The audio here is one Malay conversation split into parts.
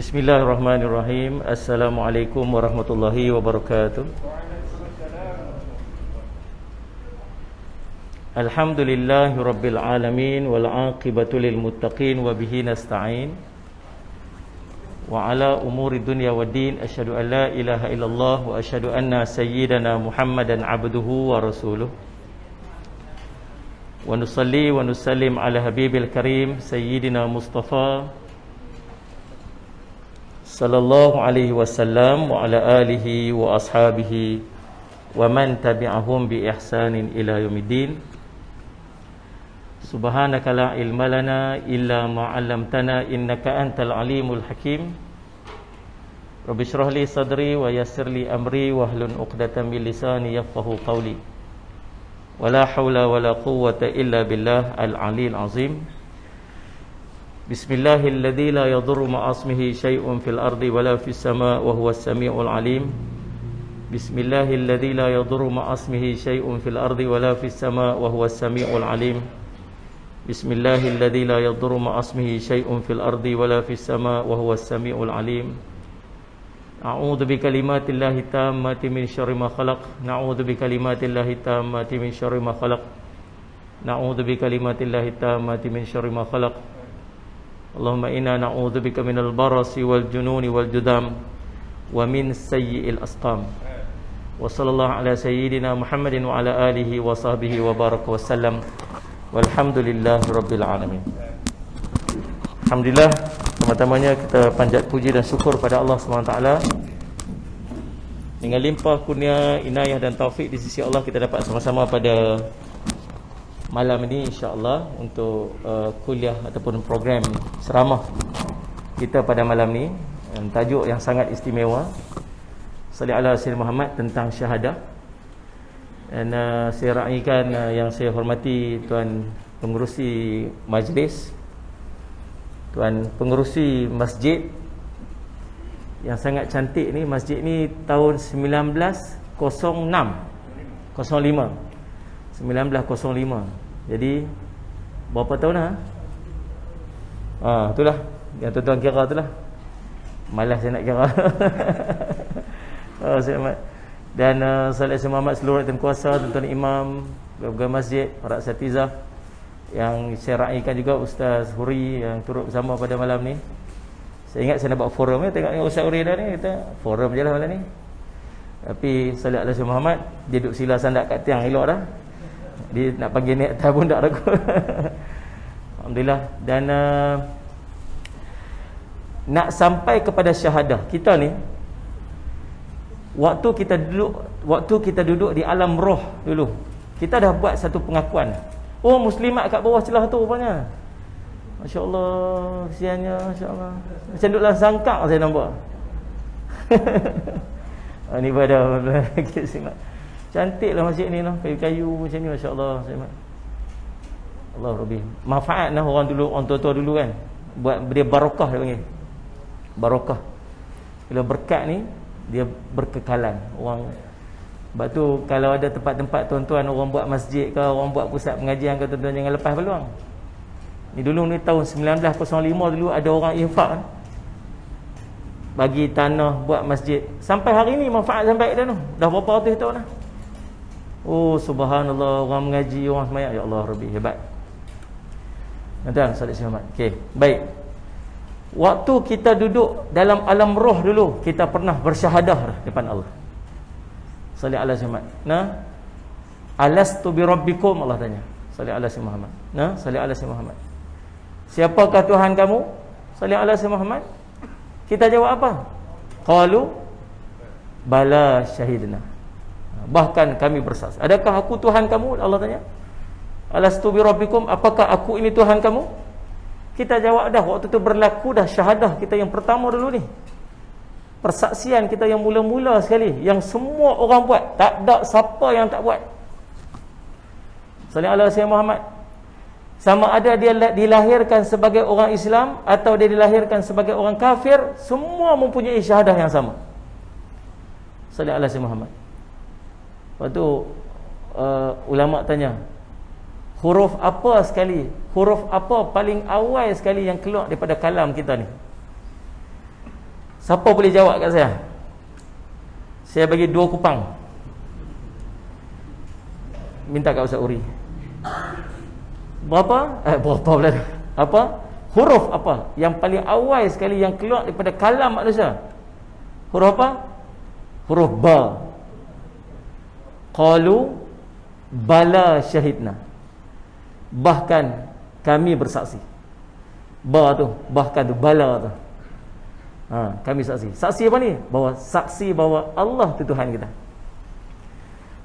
Bismillahirrahmanirrahim. Assalamualaikum warahmatullahi wabarakatuh. Alhamdulillahi rabbil alamin wal aqibatu lil muttaqin wa bihi nasta'in. Wa ala umuri dunya waddin asyhadu an la ilaha illallah wa asyhadu anna sayyidana Muhammadan abduhu wa rasuluh. Wa nusalli wa nusallim ala habibil karim sayyidina Mustafa sallallahu alaihi wasallam wa ala alihi wa ashabihi wa man tabi'ahum bi ihsanin ila yaumiddin. Subhanaka la ilma lana illa ma 'allamtana innaka antal alimul hakim. Rabbi shrah li sadri wa yassir li amri wahlul 'uqdatam min lisani yafqahu qawli. Wala haula wala quwwata illa billah al-'aliyyil 'azim. Bismillahilladzi la yadurru ma'asmihi syai'un fil ardi wala fis sama' wa huwas samiul 'alim. Bismillahilladzi la yadurru ma'asmihi syai'un fil ardi wala fis sama' wa huwas samiul 'alim. Bismillahilladzi la yadurru ma'asmihi syai'un fil ardi wala fis sama' wa huwas samiul 'alim. A'udzu bikalimatillahi tammati min syarri ma khalaq. Na'udzu bikalimatillahi tammati min syarri ma khalaq. Na'udzu bikalimatillahi tammati min syarri ma khalaq. Allahumma inna na'udzubika minal barasi wal jununi wal judam wa min sayyi'il asqam. Wa sallallahu ala sayyidina Muhammadin wa ala alihi wa sahbihi wa baraka wasallam. Walhamdulillahi rabbil alamin. Alhamdulillah, pertama-tamanya kita panjat puji dan syukur pada Allah SWT. Dengan limpah kurnia, inayah dan taufik di sisi Allah, kita dapat sama-sama pada malam ini insya-Allah untuk kuliah ataupun program ceramah kita pada malam ni, tajuk yang sangat istimewa, Salih ala Sayyidina Muhammad, tentang syahadah. Dan saya raikan yang saya hormati Tuan Pengerusi Majlis, Tuan Pengerusi Masjid yang sangat cantik ni. Masjid ni tahun 1905. Jadi berapa tahun dah? Itulah yang tuan-tuan kira itulah. Malas saya nak kira. Dan Salih Muhammad, seluruh rakyat kuasa, tuan-tuan imam, pegawai masjid, para asatizah yang saya raikan juga Ustaz Huri yang turut bersama pada malam ni. Saya ingat saya nak buat forum ni, tengok Ustaz Huri dah ni, kita forum je lah malam ni. Tapi Salih Muhammad dia duduk sila sandak kat tiang elok dah. Dia nak panggil naik atas pun tak ragu. Alhamdulillah. Dan nak sampai kepada syahadah kita ni, waktu kita duduk di alam roh dulu, kita dah buat satu pengakuan. Oh, muslimat kat bawah celah tu rupanya. Masya-Allah, kesiannya, masya-Allah. Macam duduk dalam sangkak saya nampak. Ni pada kesimat. Cantiklah masjid ni lah, kayu-kayu macam ni, masya-Allah. Allah Rabbi. Manfaat lah orang dulu, orang tua-tua dulu kan. Buat dia barakah, dia panggil. Barakah. Bila berkat ni dia berkekalan. Orang sebab tu kalau ada tempat-tempat tuan-tuan orang buat masjid ke, orang buat pusat pengajian ke, tuan-tuan jangan lepas peluang. Ni dulu ni tahun 1905 dulu ada orang infak kan, bagi tanah buat masjid. Sampai hari ni manfaat sampai dah tu. Dah berapa ratus tahun dah. Oh subhanallah, orang mengaji, orang sembahyang, ya Allah Rabbi, hebat. Tuan Salih Muhammad. Okey, baik. Waktu kita duduk dalam alam roh dulu, kita pernah bersyahadah depan Allah. Salih ala Muhammad. Nah, alastu bi rabbikum, Allah tanya. Salih ala Muhammad. Nah, Salih ala Muhammad. Siapakah Tuhan kamu? Salih ala Muhammad. Kita jawab apa? Qalu bala syahidna. Bahkan kami bersaksi. Adakah aku Tuhan kamu? Allah tanya. Alastu bi rabbikum, apakah aku ini Tuhan kamu? Kita jawab dah, waktu tu berlaku dah syahadah kita yang pertama dulu ni. Persaksian kita yang mula-mula sekali, yang semua orang buat, tak ada siapa yang tak buat. Sallallahu alaihi wasallam Muhammad. Sama ada dia dilahirkan sebagai orang Islam atau dia dilahirkan sebagai orang kafir, semua mempunyai syahadah yang sama. Sallallahu alaihi wasallam Muhammad. Lepas tu ulama tanya, huruf apa sekali, huruf apa paling awal sekali yang keluar daripada kalam kita ni? Siapa boleh jawab kat saya? Saya bagi 2 kupang. Minta kat Ustaz Uri. Berapa? Berapa pula? Apa? Huruf apa yang paling awal sekali yang keluar daripada kalam manusia? Huruf apa? Huruf ba. Qalu bala syahidna. Bahkan kami bersaksi. Ba tu, bahkan tu, bala tu. Kami saksi. Saksi apa ni? Saksi bahawa Allah tu Tuhan kita.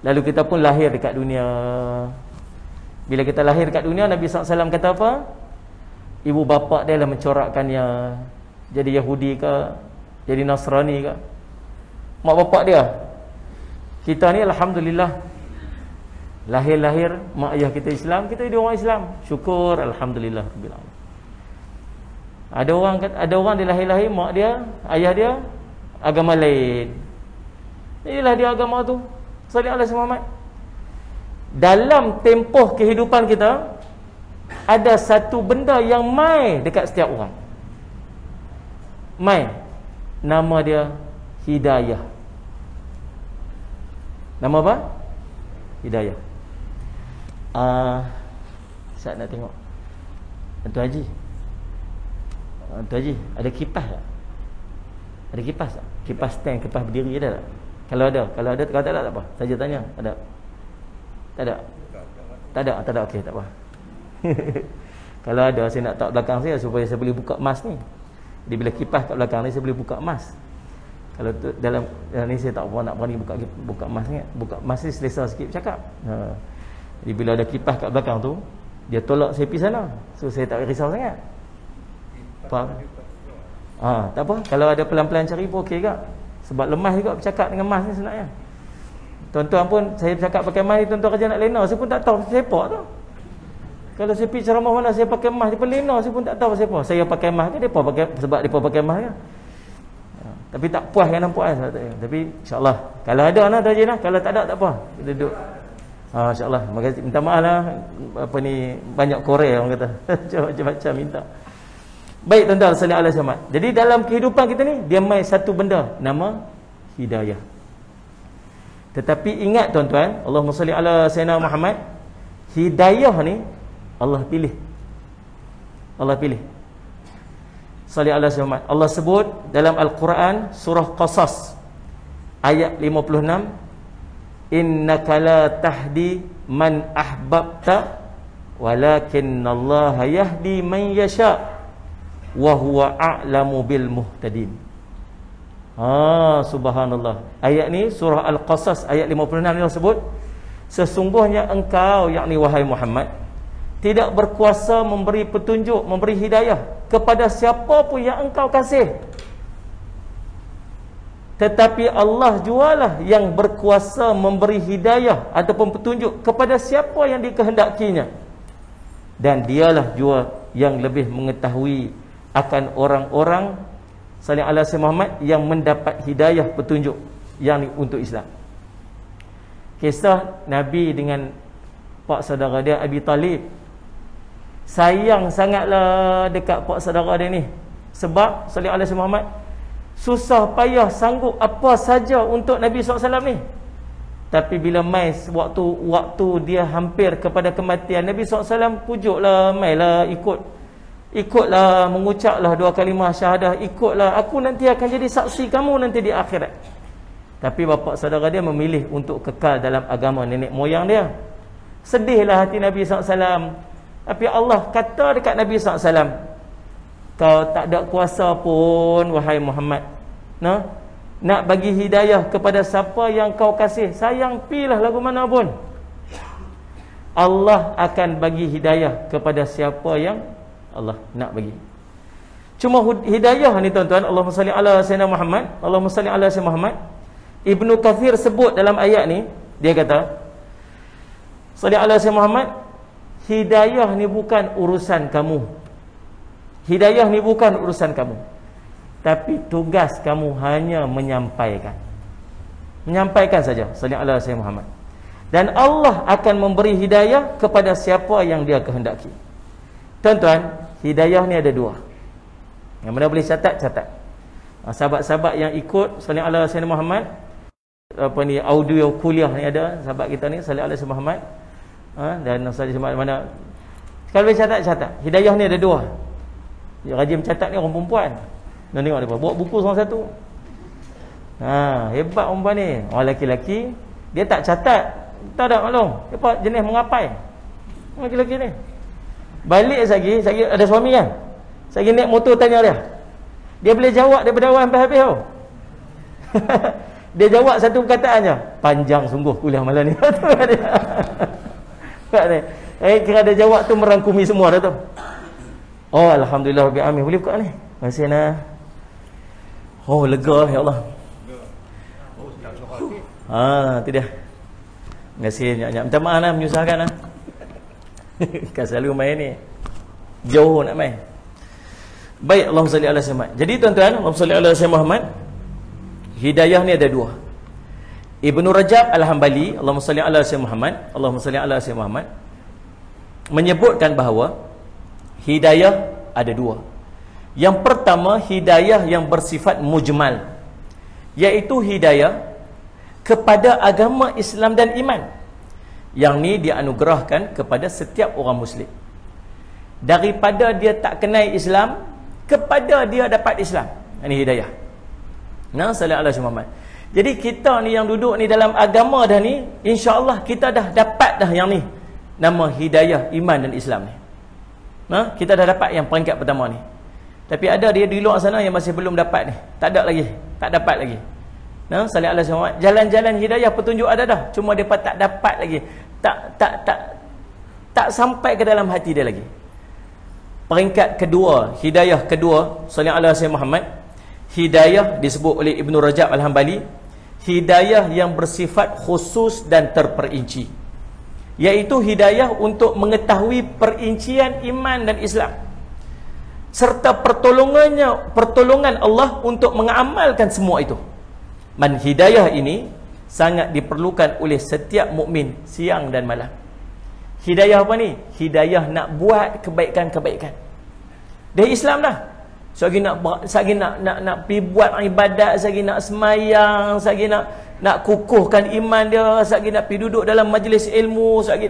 Lalu kita pun lahir dekat dunia. Bila kita lahir dekat dunia, Nabi SAW kata apa? Ibu bapa dia lah mencorakkannya jadi Yahudi ke, jadi Nasrani ke. Mak bapak dia. Kita ni alhamdulillah lahir-lahir mak ayah kita Islam, kita jadi orang Islam. Syukur alhamdulillah rabbil alamin. Ada orang dia lahir-lahir mak dia, ayah dia agama lain. Inilah dia agama tu. Sallallahu alaihi Muhammad. Dalam tempoh kehidupan kita ada satu benda yang mai dekat setiap orang. Mai. Nama dia hidayah. Nama apa? Hidayah. Saya nak tengok Tuan Haji. Tuan Haji, ada kipas tak? Ada kipas tak? Kipas stand, kipas berdiri ada tak? Kalau ada, kalau tak ada tak apa. Saja tanya, ada. Tak ada. Tak ada. Okey, tak apa. Kalau ada, saya nak tak belakang saya supaya saya boleh buka emas ni. Jadi bila kipas kat belakang ni saya boleh buka emas. Kalau tu, dalam ni saya tak nak berani buka emas ni. Buka emas ni selesa sikit bercakap. Jadi bila ada kipas kat belakang tu, dia tolak saya pergi sana. So saya tak risau sangat. Faham? Tak apa. Kalau ada pelan-pelan cari pun okey juga. Sebab lemah juga bercakap dengan emas ni sebenarnya. Tuan-tuan pun saya bercakap pakai emas ni, tuan-tuan kerja nak lena, saya pun tak tahu sepak tu. Kalau saya pergi ceramah mana saya pakai emas, dia pun lena, saya pun tak tahu sepak. Saya pakai emas ke depa pakai, sebab depa pakai emas ke. Tapi tak puas kan nampak kan. Tapi insya-Allah kalau ada lah tu je lah, kalau tak ada tak apa. Kita duduk. Insya-Allah. Makasih, minta maaf lah apa ni banyak Korea orang kata. Macam-macam minta. Baik tuan-tuan sallallahu alaihi wasallam. Jadi dalam kehidupan kita ni dia mai satu benda nama hidayah. Tetapi ingat tuan-tuan, Allahumma salli ala sayyidina Muhammad, hidayah ni Allah pilih. Allah pilih. Salli ala sayyidina Muhammad. Allah sebut dalam Al-Quran surah Qasas ayat 56, innaka la tahdi man ahbabta walakinnallaha yahdi man yasha wa huwa a'lamu bil muhtadin. Subhanallah. Ayat ni surah Al-Qasas ayat 56 ni Allah sebut, sesungguhnya engkau, yakni wahai Muhammad, tidak berkuasa memberi petunjuk, memberi hidayah kepada siapa pun yang engkau kasih, tetapi Allah jualah yang berkuasa memberi hidayah ataupun petunjuk kepada siapa yang dikehendakinya, dan dialah jua yang lebih mengetahui akan orang-orang sallallahu alaihi wasallam Muhammad yang mendapat hidayah petunjuk yang untuk Islam. Kisah Nabi dengan pak saudara dia Abi Talib. Sayang sangatlah dekat pak saudara dia ni. Sebab sallallahu alaihi wasallam Muhammad susah payah sanggup apa saja untuk Nabi SAW ni. Tapi bila mai waktu dia hampir kepada kematian, Nabi SAW pujuklah, mailah ikutlah, mengucaplah 2 kalimah syahadah, ikutlah, aku nanti akan jadi saksi kamu nanti di akhirat. Tapi bapa saudara dia memilih untuk kekal dalam agama nenek moyang dia. Sedihlah hati Nabi SAW. Tapi Allah kata dekat Nabi SAW, kau tak ada kuasa pun wahai Muhammad, nak bagi hidayah kepada siapa yang kau kasih. Sayang pilah lagu mana pun, Allah akan bagi hidayah kepada siapa yang Allah nak bagi. Cuma hidayah ni tuan-tuan, Allahumma salli ala sayyidina Muhammad, Allahumma salli ala sayyidina Muhammad. Ibnu Kathir sebut dalam ayat ni, dia kata salli ala sayyidina Muhammad, hidayah ni bukan urusan kamu. Hidayah ni bukan urusan kamu, tapi tugas kamu hanya menyampaikan. Menyampaikan saja. Salli ala sayyidina Muhammad. Dan Allah akan memberi hidayah kepada siapa yang dia kehendaki. Tuan-tuan, hidayah ni ada 2. Yang mana boleh catat. Sahabat-sahabat yang ikut salih ala Sayyidina Muhammad, apa ni, audio kuliah ni ada sahabat kita ni salih ala Sayyidina Muhammad, dan salih mana kalau boleh catat. Hidayah ni ada dua. Yang rajin mencatat ni orang perempuan. Nak tengok dia bawa buku seorang satu. Hebat perempuan ni. Orang lelaki-lelaki dia tak catat, tak ada maklum apa jenis mengapai. Lelaki-lelaki ni balik lagi ada suami kan, saya naik motor tanya dia boleh jawab daripada awal sampai habis tau. Dia jawab satu perkataan je, panjang sungguh kuliah malam ni. Kira dia jawab tu merangkumi semua dah tu. Oh, alhamdulillah rabbil alamin. Boleh buka ni. Terima kasih nah. Oh, lega ya Allah. Tu dia. Terima kasih nyak-nyak. Minta maaf lah menyusahkan lah. Kan selalu main ni. Jauh nak main. Baik, Allahumma salli ala Sayyidina Muhammad. Jadi tuan-tuan, Allahumma salli ala Sayyidina Muhammad. Hidayah ni ada dua. Ibnu Rajab Al-Hambali, Allahumma salli ala Sayyidina Muhammad, Allahumma salli ala Sayyidina Muhammad, menyebutkan bahawa hidayah ada dua. Yang pertama, hidayah yang bersifat mujmal, iaitu hidayah kepada agama Islam dan iman. Yang ni dianugerahkan kepada setiap orang Muslim, daripada dia tak kenal Islam kepada dia dapat Islam. Ini hidayah. Sallallahu alaihi wasallam. Jadi kita ni yang duduk ni dalam agama dah ni, insya-Allah kita dah dapat dah yang ni, nama hidayah iman dan Islam ni. Kita dah dapat yang peringkat pertama ni. Tapi ada dia di luar sana yang masih belum dapat ni. Tak ada lagi, tak dapat lagi. Sallallahu alaihi wasallam. Jalan-jalan hidayah petunjuk ada dah, cuma depa tak dapat lagi. Tak sampai ke dalam hati dia lagi. Peringkat kedua, hidayah kedua sallallahu alaihi wasallam Muhammad, hidayah disebut oleh Ibnu Rajab Al-Hambali, hidayah yang bersifat khusus dan terperinci, iaitu hidayah untuk mengetahui perincian iman dan Islam serta pertolongan Allah untuk mengamalkan semua itu. Dan hidayah ini sangat diperlukan oleh setiap mukmin siang dan malam. Hidayah apa ni? Hidayah nak buat kebaikan-kebaikan. Dia Islam dah. Sagi nak pergi buat ibadat, sagi nak semayang, sagi nak kukuhkan iman dia, sagi nak pergi duduk dalam majlis ilmu, sagi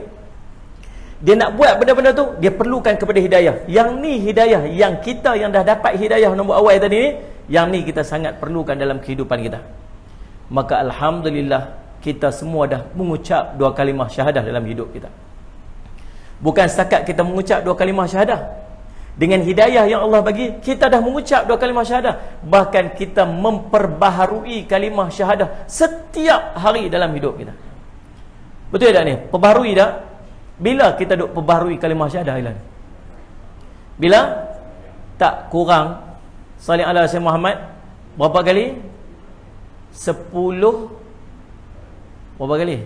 dia nak buat benda-benda tu, dia perlukan kepada hidayah. Yang ni hidayah yang kita yang dah dapat hidayah nombor awal tadi ni, yang ni kita sangat perlukan dalam kehidupan kita. Maka alhamdulillah kita semua dah mengucap dua kalimah syahadah dalam hidup kita. Bukan setakat kita mengucap dua kalimah syahadah. Dengan hidayah yang Allah bagi, kita dah mengucap dua kalimah syahadah. Bahkan kita memperbaharui kalimah syahadah setiap hari dalam hidup kita. Betul tak ni? Perbaharui tak? Bila kita duk perbaharui kalimah syahadah Ilan? Bila? Tak kurang salih ala Sayyidina Muhammad berapa kali? 10. Berapa kali?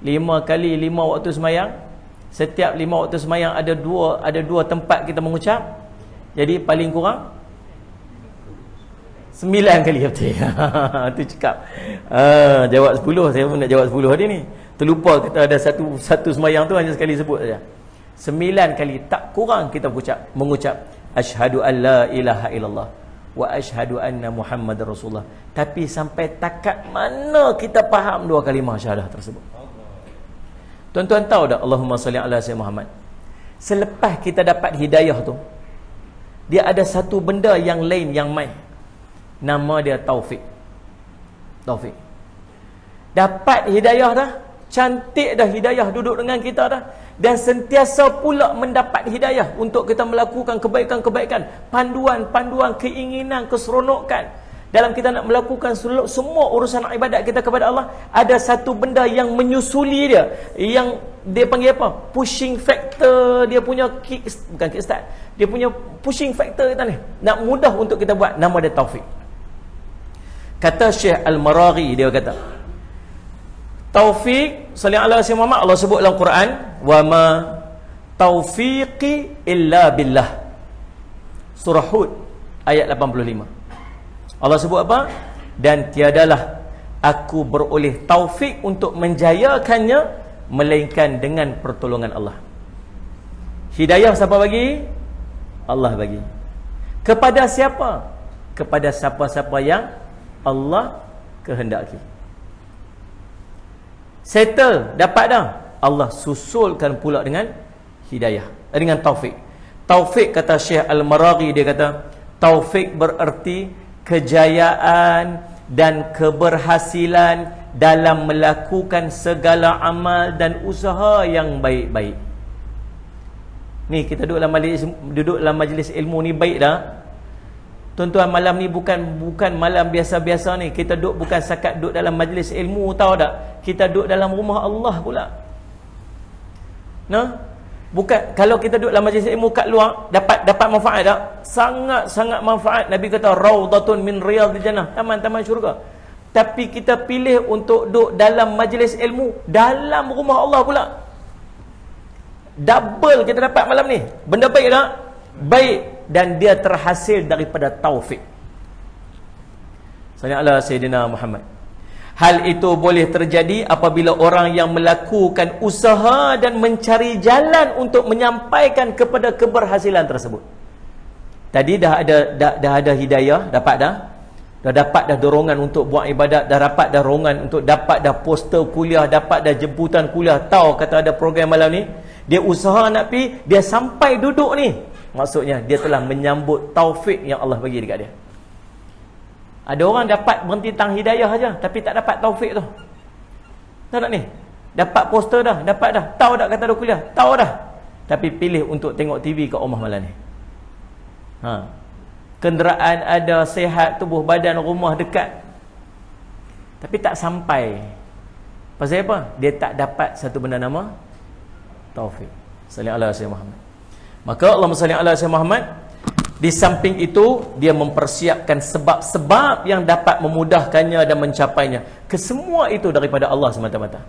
5 kali 5 waktu semayang. Setiap 5 waktu semayang ada dua tempat kita mengucap. Jadi paling kurang 9 kali. Betul. Itu cakap. Jawab 10. Saya pun nak jawab 10 hari ni. Terlupa kita ada satu semayang tu hanya sekali sebut saja. 9 kali tak kurang kita mengucap asyhadu an la ilaha illallah wa asyhadu anna Muhammadar Rasulullah. Tapi sampai takat mana kita faham dua kalimah syahadah tersebut? Tuan-tuan tahu tak, Allahumma salli ala Sayyidina Muhammad, selepas kita dapat hidayah tu, dia ada satu benda yang lain yang main. Nama dia taufik. Taufik. Dapat hidayah dah, cantik dah hidayah duduk dengan kita dah, dan sentiasa pula mendapat hidayah untuk kita melakukan kebaikan-kebaikan, panduan-panduan, keinginan, keseronokan dalam kita nak melakukan semua urusan ibadat kita kepada Allah. Ada satu benda yang menyusuli dia, yang dia panggil apa? Pushing factor dia punya bukan kickstart. Dia punya pushing factor kita ni nak mudah untuk kita buat. Nama dia taufik. Kata Syekh Al-Maraghi, dia kata taufik sallallahu alaihi wasallam, Allah sebut dalam Quran, wa ma taufiqi illa billah. Surah Hud ayat 85. Allah sebut apa? Dan tiadalah aku beroleh taufik untuk menjayakannya melainkan dengan pertolongan Allah. Hidayah siapa bagi? Allah bagi. Kepada siapa? kepada siapa-siapa yang Allah kehendaki. Settle, dapat dah. Allah susulkan pula dengan hidayah, dengan taufik. Taufik, kata Syekh Al-Maraghi, dia kata taufik bererti kejayaan dan keberhasilan dalam melakukan segala amal dan usaha yang baik-baik. Ni kita duduk dalam majlis ilmu ni baik dah. Tuan-tuan, malam ni bukan malam biasa-biasa ni. Kita duduk bukan sakat duduk dalam majlis ilmu, tahu tak? Kita duduk dalam rumah Allah pula. Nah, bukan kalau kita duduk dalam majlis ilmu kat luar dapat manfaat tak? Sangat-sangat manfaat. Nabi kata raudatun min riyadil jannah, taman-taman syurga. Tapi kita pilih untuk duduk dalam majlis ilmu dalam rumah Allah pula. Double kita dapat malam ni. Benda baik tak? Baik, dan dia terhasil daripada taufik. Sallallahu Sayyidina Muhammad. Hal itu boleh terjadi apabila orang yang melakukan usaha dan mencari jalan untuk menyampaikan kepada keberhasilan tersebut. Tadi dah ada hidayah, dapat dah. Dah dapat dah dorongan untuk buat ibadat, dah dapat dah dorongan untuk dapat dah poster kuliah, dapat dah jemputan kuliah, tahu kata ada program malam ni. Dia usaha nak pergi, dia sampai duduk ni. Maksudnya dia telah menyambut taufik yang Allah bagi dekat dia. Ada orang dapat berhenti tang hidayah aja tapi tak dapat taufik tu. Tahu tak ni? Dapat poster dah, dapat dah. Tahu tak kata ada kuliah? Tahu dah. Tapi pilih untuk tengok TV kat rumah malam ni. Kenderaan ada, sihat, tubuh badan, rumah dekat. Tapi tak sampai. Pasal apa? Dia tak dapat satu benda nama taufik. Sallallahu alaihi Muhammad. Maka Allahumma salli ala sayyidina Muhammad. Di samping itu, dia mempersiapkan sebab-sebab yang dapat memudahkannya dan mencapainya. Kesemua itu daripada Allah semata-mata.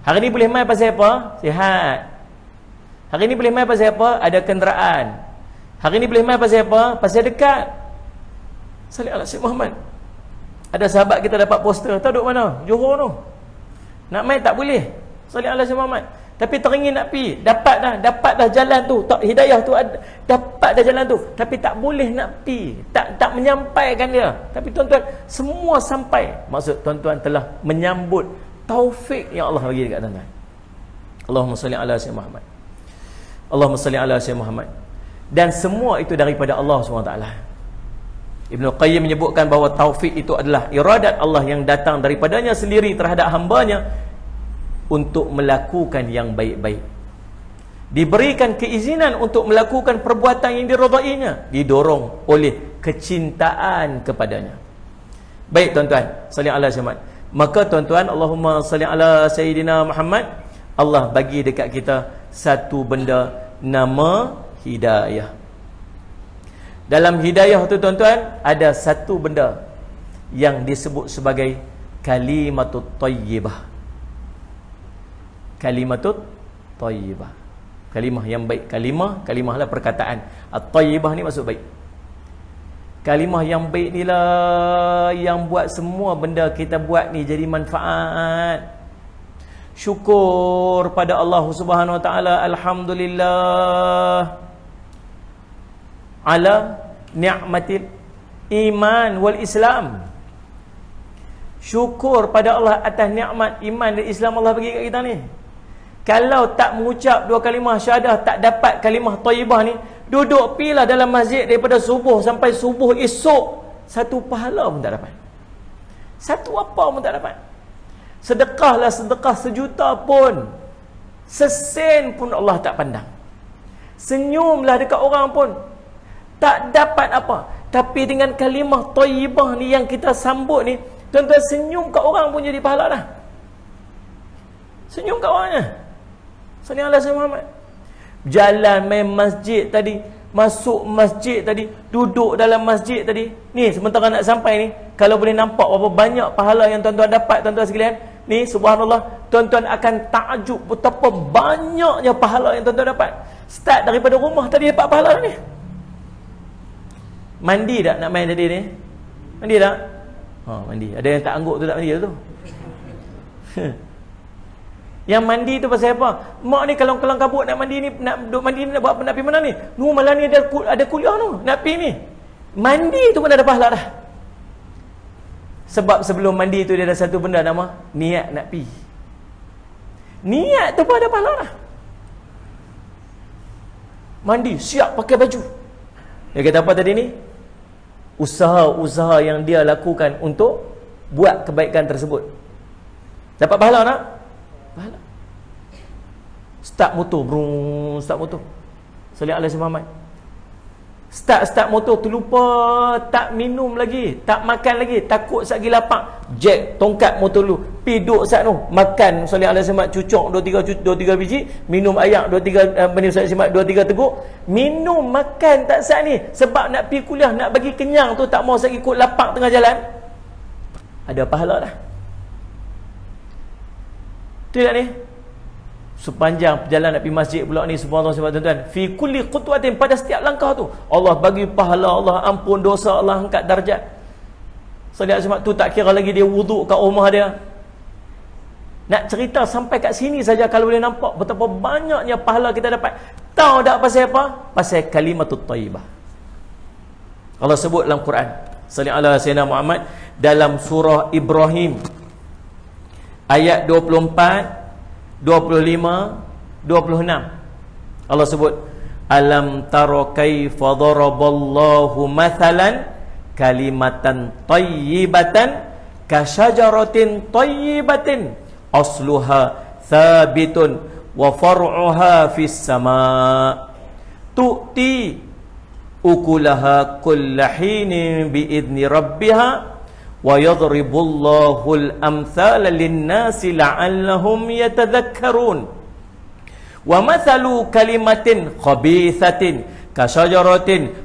Hari ni boleh main pasal apa? Sihat. Hari ni boleh main pasal apa? Ada kenderaan. Hari ni boleh main pasal apa? Pasal dekat. Salli ala sayyidina Muhammad. Ada sahabat kita dapat poster, tahu duduk mana? Johor tu. Nak main tak boleh. Salli ala sayyidina Muhammad. Tapi teringin nak pergi, dapat dah jalan tu, tak hidayah tu ada, dapat dah jalan tu, tapi tak boleh nak pergi, tak menyampaikan dia. Tapi tuan-tuan, semua sampai. Maksud tuan-tuan telah menyambut taufik yang Allah bagi dekat tuan-tuan. Allahumma salli ala sayyidina Muhammad. Allahumma salli ala sayyidina Muhammad. Dan semua itu daripada Allah SWT. Ibnu Qayyim menyebutkan bahawa taufik itu adalah iradat Allah yang datang daripadanya sendiri terhadap hambanya untuk melakukan yang baik-baik. Diberikan keizinan untuk melakukan perbuatan yang diridainya, didorong oleh kecintaan kepadanya. Baik tuan-tuan, salli ala Muhammad. Maka tuan-tuan, Allahumma salli ala Sayyidina Muhammad. Allah bagi dekat kita satu benda nama hidayah. Dalam hidayah tu tuan-tuan, ada satu benda yang disebut sebagai kalimatut thayyibah. Kalimatut thayyibah. Kalimah yang baik. Kalimah lah perkataan. At-thayyibah ni maksud baik. Kalimah yang baik ni lah yang buat semua benda kita buat ni jadi manfaat. Syukur pada Allah Subhanahu Wa Taala. Alhamdulillah ala ni'matil iman wal Islam. Syukur pada Allah atas nikmat iman dan Islam Allah bagi kat kita ni. Kalau tak mengucap dua kalimah syahadah, tak dapat kalimah thayyibah ni, duduk pilah dalam masjid daripada subuh sampai subuh esok, satu pahala pun tak dapat. Satu apa pun tak dapat. Sedekahlah sedekah sejuta pun, sesen pun Allah tak pandang. Senyumlah dekat orang pun tak dapat apa. Tapi dengan kalimah thayyibah ni yang kita sambut ni, tuan-tuan, senyum kat orang pun jadi pahala dah. Senyum kat orangnya. Sallallahu alaihi Muhammad. Jalan main masjid tadi, masuk masjid tadi, duduk dalam masjid tadi. Ni sementara nak sampai ni, kalau boleh nampak berapa banyak pahala yang tuan-tuan dapat, tuan-tuan sekalian. Ni subhanallah, tuan-tuan akan takjub betapa banyaknya pahala yang tuan-tuan dapat. Start daripada rumah tadi dapat pahala ni. Mandi tak nak main tadi ni? Mandi tak? Mandi. Ada yang tak angguk tu tak mandi tu. Yang mandi tu pasal apa? Mak ni kalau kelang kabut nak mandi ni, nak duduk mandi ni, nak buat apa, nak pergi mana ni? Malam ni ada kuliah tu, nak pergi ni. Mandi tu pun ada pahala dah. Sebab sebelum mandi tu dia ada satu benda nama niat nak pi. Niat tu pun ada pahala dah. Mandi, siap pakai baju. Dia kata apa tadi ni? Usaha-usaha yang dia lakukan untuk buat kebaikan tersebut. Dapat pahala tak? Pahala. Start motor, brung, start motor. Salih alaihi Muhammad. Start motor, terlupa tak minum lagi, tak makan lagi, takut sat lagi lapar. Jack tongkat motor lu, pi duduk sat tu, makan salih alaihi Muhammad, cucuk 2-3 biji, minum air 2-3 minum salih alaihi Muhammad 2-3 teguk, minum makan tak sat ni sebab nak pi kuliah, nak bagi kenyang tu, tak mau sat ikut lapar tengah jalan. Ada pahala dah. Tu tak ni? Sepanjang perjalanan nak pergi masjid pula ni, subhanallah tuan-tuan, fi kulli qutwatin, pada setiap langkah tu Allah bagi pahala, Allah ampun dosa, Allah angkat darjat. Salih alaihi tu tak kira lagi dia wuduk kat rumah dia. Nak cerita sampai kat sini saja kalau boleh nampak betapa banyaknya pahala kita dapat. Tahu tak pasal apa? Pasal kalimatut thayyibah. Allah sebut dalam Quran, salih ala sayyidina Muhammad, dalam surah Ibrahim ayat 24, 25, 26. Allah sebut, alam tara kaifa daraballahu mathalan kalimatan tayyibatan kasyajaratin tayyibatin asluha thabitun wa far'uha fis sama' tu'ti ukulaha kullahinin biidni rabbiha wa yadribullahul amthala linnasi la'allahum yatadhakkarun wa mathalu kalimatin khabithatin kasyajaratin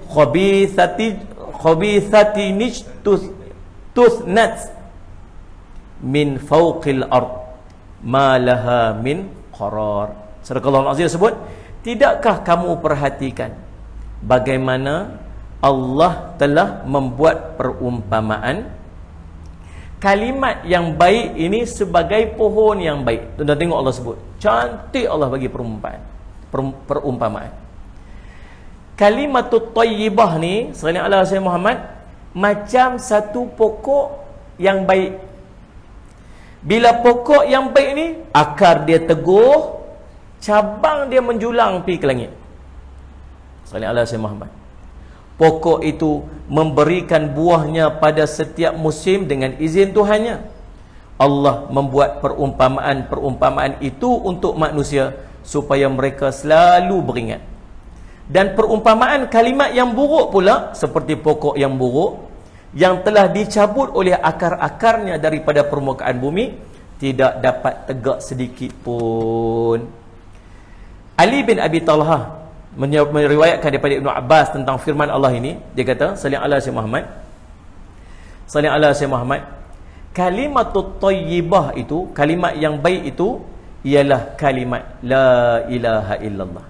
khabithatin tusnat min fawqil ard ma laha min qarar. Sadaqallahul azim sebut, tidakkah kamu perhatikan bagaimana Allah telah membuat perumpamaan kalimat yang baik ini sebagai pohon yang baik. Tuan-tuan tengok Allah sebut, cantik Allah bagi perumpamaan. Kalimatut thayyibah ni, sallallahu alaihi wasallam Muhammad, macam satu pokok yang baik. Bila pokok yang baik ni, akar dia teguh, cabang dia menjulang pergi ke langit. Sallallahu alaihi wasallam Muhammad. Pokok itu memberikan buahnya pada setiap musim dengan izin Tuhannya. Allah membuat perumpamaan itu untuk manusia supaya mereka selalu beringat. Dan perumpamaan kalimat yang buruk pula, seperti pokok yang buruk yang telah dicabut oleh akar-akarnya daripada permukaan bumi, tidak dapat tegak sedikit pun. Ali bin Abi Talha meriwayatkan daripada Ibnu Abbas tentang firman Allah ini. Dia kata, sallallahu alaihi Muhammad, sallallahu alaihi Muhammad, kalimatut thayyibah itu, kalimat yang baik itu ialah kalimat la ilaha illallah.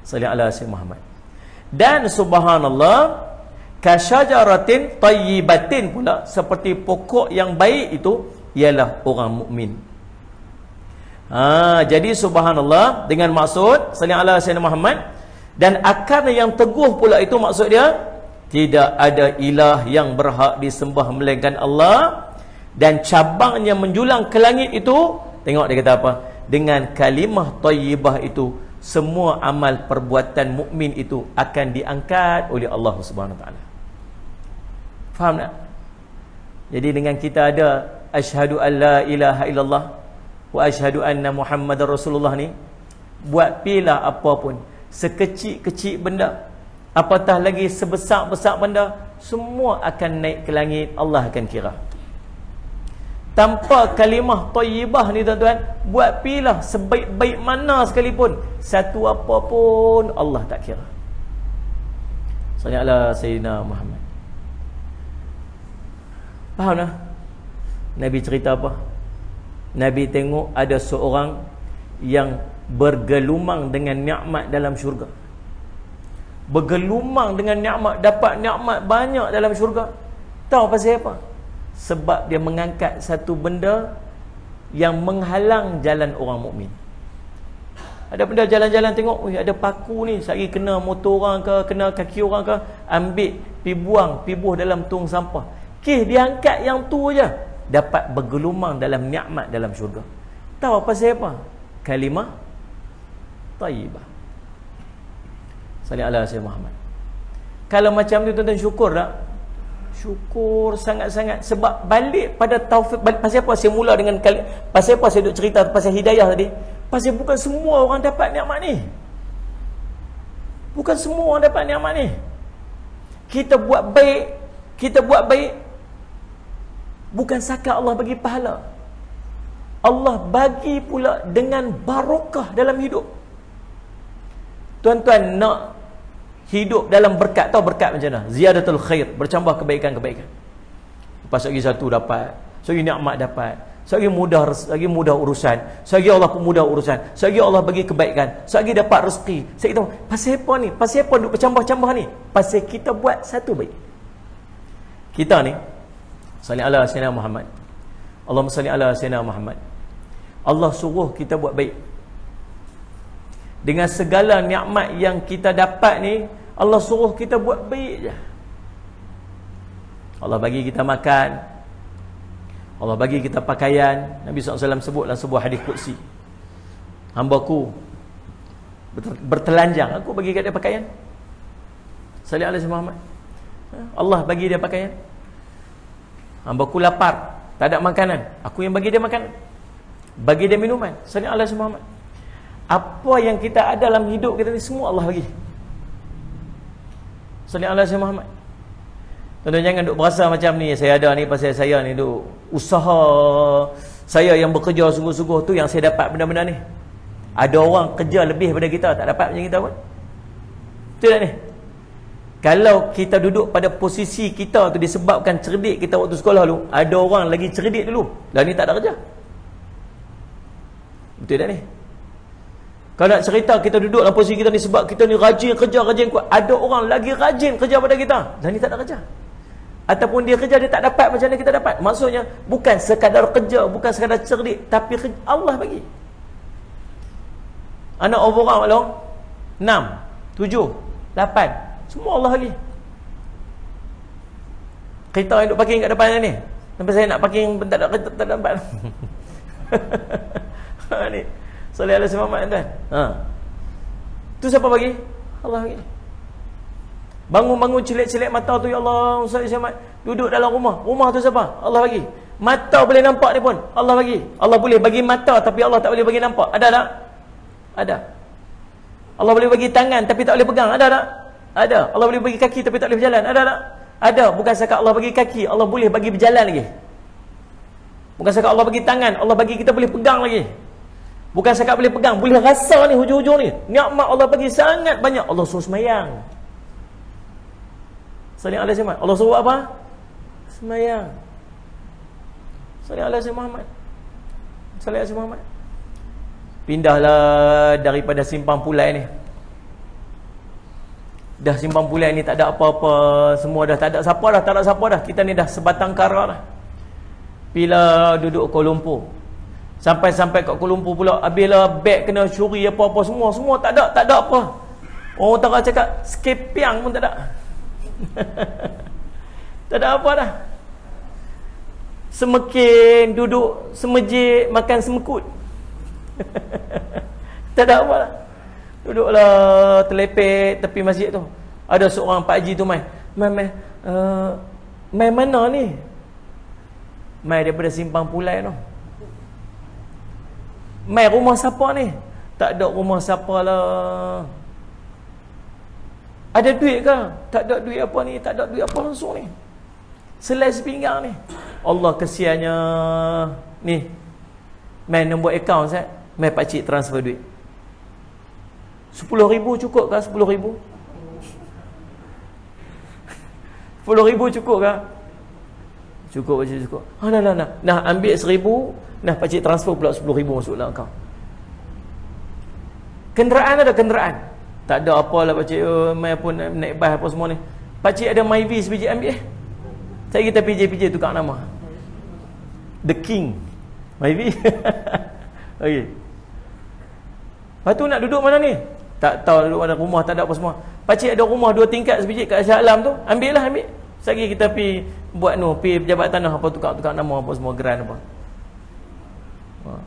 Sallallahu alaihi Muhammad. Dan subhanallah, kasyajaratin thayyibatin pula, seperti pokok yang baik itu ialah orang mukmin. Jadi subhanallah dengan maksud sallallahu alaihi Muhammad, dan akar yang teguh pula itu maksud dia tidak ada ilah yang berhak disembah melainkan Allah, dan cabangnya menjulang ke langit itu, tengok dia kata apa, dengan kalimah thayyibah itu semua amal perbuatan mukmin itu akan diangkat oleh Allah Subhanahu Wa Taala. Faham tak? Jadi dengan kita ada asyhadu an la ilaha illallah wa asyhadu anna Muhammadar Rasulullah ni, buat pilah apapun, sekecil-kecil benda, apatah lagi sebesar-besar benda, semua akan naik ke langit, Allah akan kira. Tanpa kalimah thayyibah ni tuan-tuan, buat pilah sebaik-baik mana sekalipun, satu apa pun Allah tak kira. Sallallahu Sayyidina Muhammad. Faham tak? Nabi cerita apa? Nabi tengok ada seorang yang bergelumang dengan nikmat dalam syurga. Bergelumang dengan nikmat, dapat nikmat banyak dalam syurga. Tahu pasal apa? Sebab dia mengangkat satu benda yang menghalang jalan orang mukmin. Ada benda jalan-jalan tengok, ada paku ni, sehari kena motor orang ke, kena kaki orang ke, ambil, pi buang dalam tong sampah. Dia angkat yang tu je, dapat bergelumang dalam nikmat dalam syurga. Tahu apa pasal apa? Kalimah thayyibah. Salli ala Sayyidina Muhammad. Kalau macam tu tuan-tuan, syukur tak? Syukur sangat-sangat. Sebab balik pada taufik. Pasal apa saya mula dengan pasal apa saya duk cerita pasal hidayah tadi? Pasal bukan semua orang dapat nikmat ni. Bukan semua orang dapat nikmat ni. Kita buat baik, bukan sakat Allah bagi pahala. Allah bagi pula dengan barakah dalam hidup. Tuan-tuan nak hidup dalam berkat. Tahu berkat macam mana? Ziyadatul khair, bercambah kebaikan-kebaikan. Lepas lagi satu dapat, lagi nikmat dapat, lagi mudah urusan, lagi Allah pun mudah urusan, lagi Allah bagi kebaikan, lagi dapat rezeki. Saya tahu pasal apa ni? Pasal apa duk bercambah-cambah ni? Pasal kita buat satu baik. Kita ni salli ala Sayyidina Muhammad. Allahumma salli ala Sayyidina Muhammad. Allah suruh kita buat baik. Dengan segala nikmat yang kita dapat ni, Allah suruh kita buat baik je. Allah bagi kita makan, Allah bagi kita pakaian. Nabi SAW sebut dalam sebuah hadis qudsi, hamba-Ku bertelanjang, aku bagi kat dia pakaian. Salli alaihi Muhammad. Allah bagi dia pakaian. Hamba-Ku lapar, tak ada makanan, aku yang bagi dia makan, bagi dia minuman. Salli alaihi Muhammad. Apa yang kita ada dalam hidup kita ni, semua Allah bagi. Salli alaihi Muhammad. Tuan-tuan jangan duk berasa macam ni, saya ada ni pasal saya ni duk usaha, saya yang bekerja sungguh-sungguh tu yang saya dapat benda-benda ni. Ada orang kerja lebih daripada kita, tak dapat macam kita pun. Betul tak ni? Kalau kita duduk pada posisi kita tu disebabkan cerdik kita waktu sekolah dulu, ada orang lagi cerdik dulu, lah ni tak ada kerja. Betul tak ni? Kalau nak cerita kita duduk dalam posisi kita ni sebab kita ni rajin kerja, rajin kuat, ada orang lagi rajin kerja pada kita, lah ni tak ada kerja. Ataupun dia kerja, dia tak dapat macam mana kita dapat. Maksudnya bukan sekadar kerja, bukan sekadar cerdik, tapi Allah bagi. Anak overall long 6, 7, 8, semua Allah bagi. Kita yang duduk parking kat depan ni, sampai saya nak parking tak dapat. Ni salli alaihi Muhammad tuan. Tu siapa bagi? Allah bagi. Bangun-bangun celek-celek mata tu, ya Allah, Ustaz Ismail duduk dalam rumah. Rumah tu siapa? Allah bagi. Mata boleh nampak ni pun Allah bagi. Allah boleh bagi mata tapi Allah tak boleh bagi nampak. Ada tak? Ada. Allah boleh bagi tangan tapi tak boleh pegang. Ada tak? Ada. Allah boleh bagi kaki tapi tak boleh berjalan. Ada tak? Ada. Bukan sekadar Allah bagi kaki, Allah boleh bagi berjalan lagi. Bukan sekadar Allah bagi tangan, Allah bagi kita boleh pegang lagi. Bukan sekadar boleh pegang, boleh rasa ni hujung-hujung ni. Nikmat Allah bagi sangat banyak. Allah suruh semayang. Salli alaihi Muhammad. Allah suruh apa? Semayang. Salli alaihi Muhammad. Salli alaihi Muhammad. Pindahlah daripada simpang pulai ni. Dah simpang pulai ni tak ada apa-apa, semua dah tak ada siapa dah, tak ada siapa dah. Kita ni dah sebatang kara dah. Bila duduk Kuala Lumpur, sampai kat Kuala Lumpur pula, habislah beg kena curi apa-apa semua tak ada apa. Orang utara cakap skepiang pun tak ada. Tak ada apa dah. Semekin duduk semejik makan semekut. Tak ada apa dah. Duduklah terlepet tepi masjid tu. Ada seorang Pak Haji tu mai mana ni? Mai daripada simpang pulai tu. Mai rumah siapa ni? Tak ada rumah siapa lah. Ada duit ke? Tak ada duit apa ni? Tak ada duit apa langsung ni. Selai sepinggang ni. Allah kesiannya. Ni. Mai nombor akaun saya. Mai pakcik transfer duit. 10,000 cukup ke? 10,000? 10,000 cukup ke? Cukup macam cukup. Nah, ambil 1,000. Nah, pakcik transfer pula 10,000 masuk dalam akaun. Kenderaan ada kenderaan. Tak ada apalah pakcik, mai pun naik bas apa semua ni. Pakcik ada MyV sebiji ambil. Saya kita PJ tukar nama. The King. MyV. Okey. Lepas tu nak duduk mana ni? Tak tahu duduk mana, rumah tak ada apa semua. Pakcik ada rumah 2 tingkat sebiji kat Shah Alam tu, ambil. Sekali kita pi buat pi pejabat tanah apa, tukar nama apa semua, geran apa.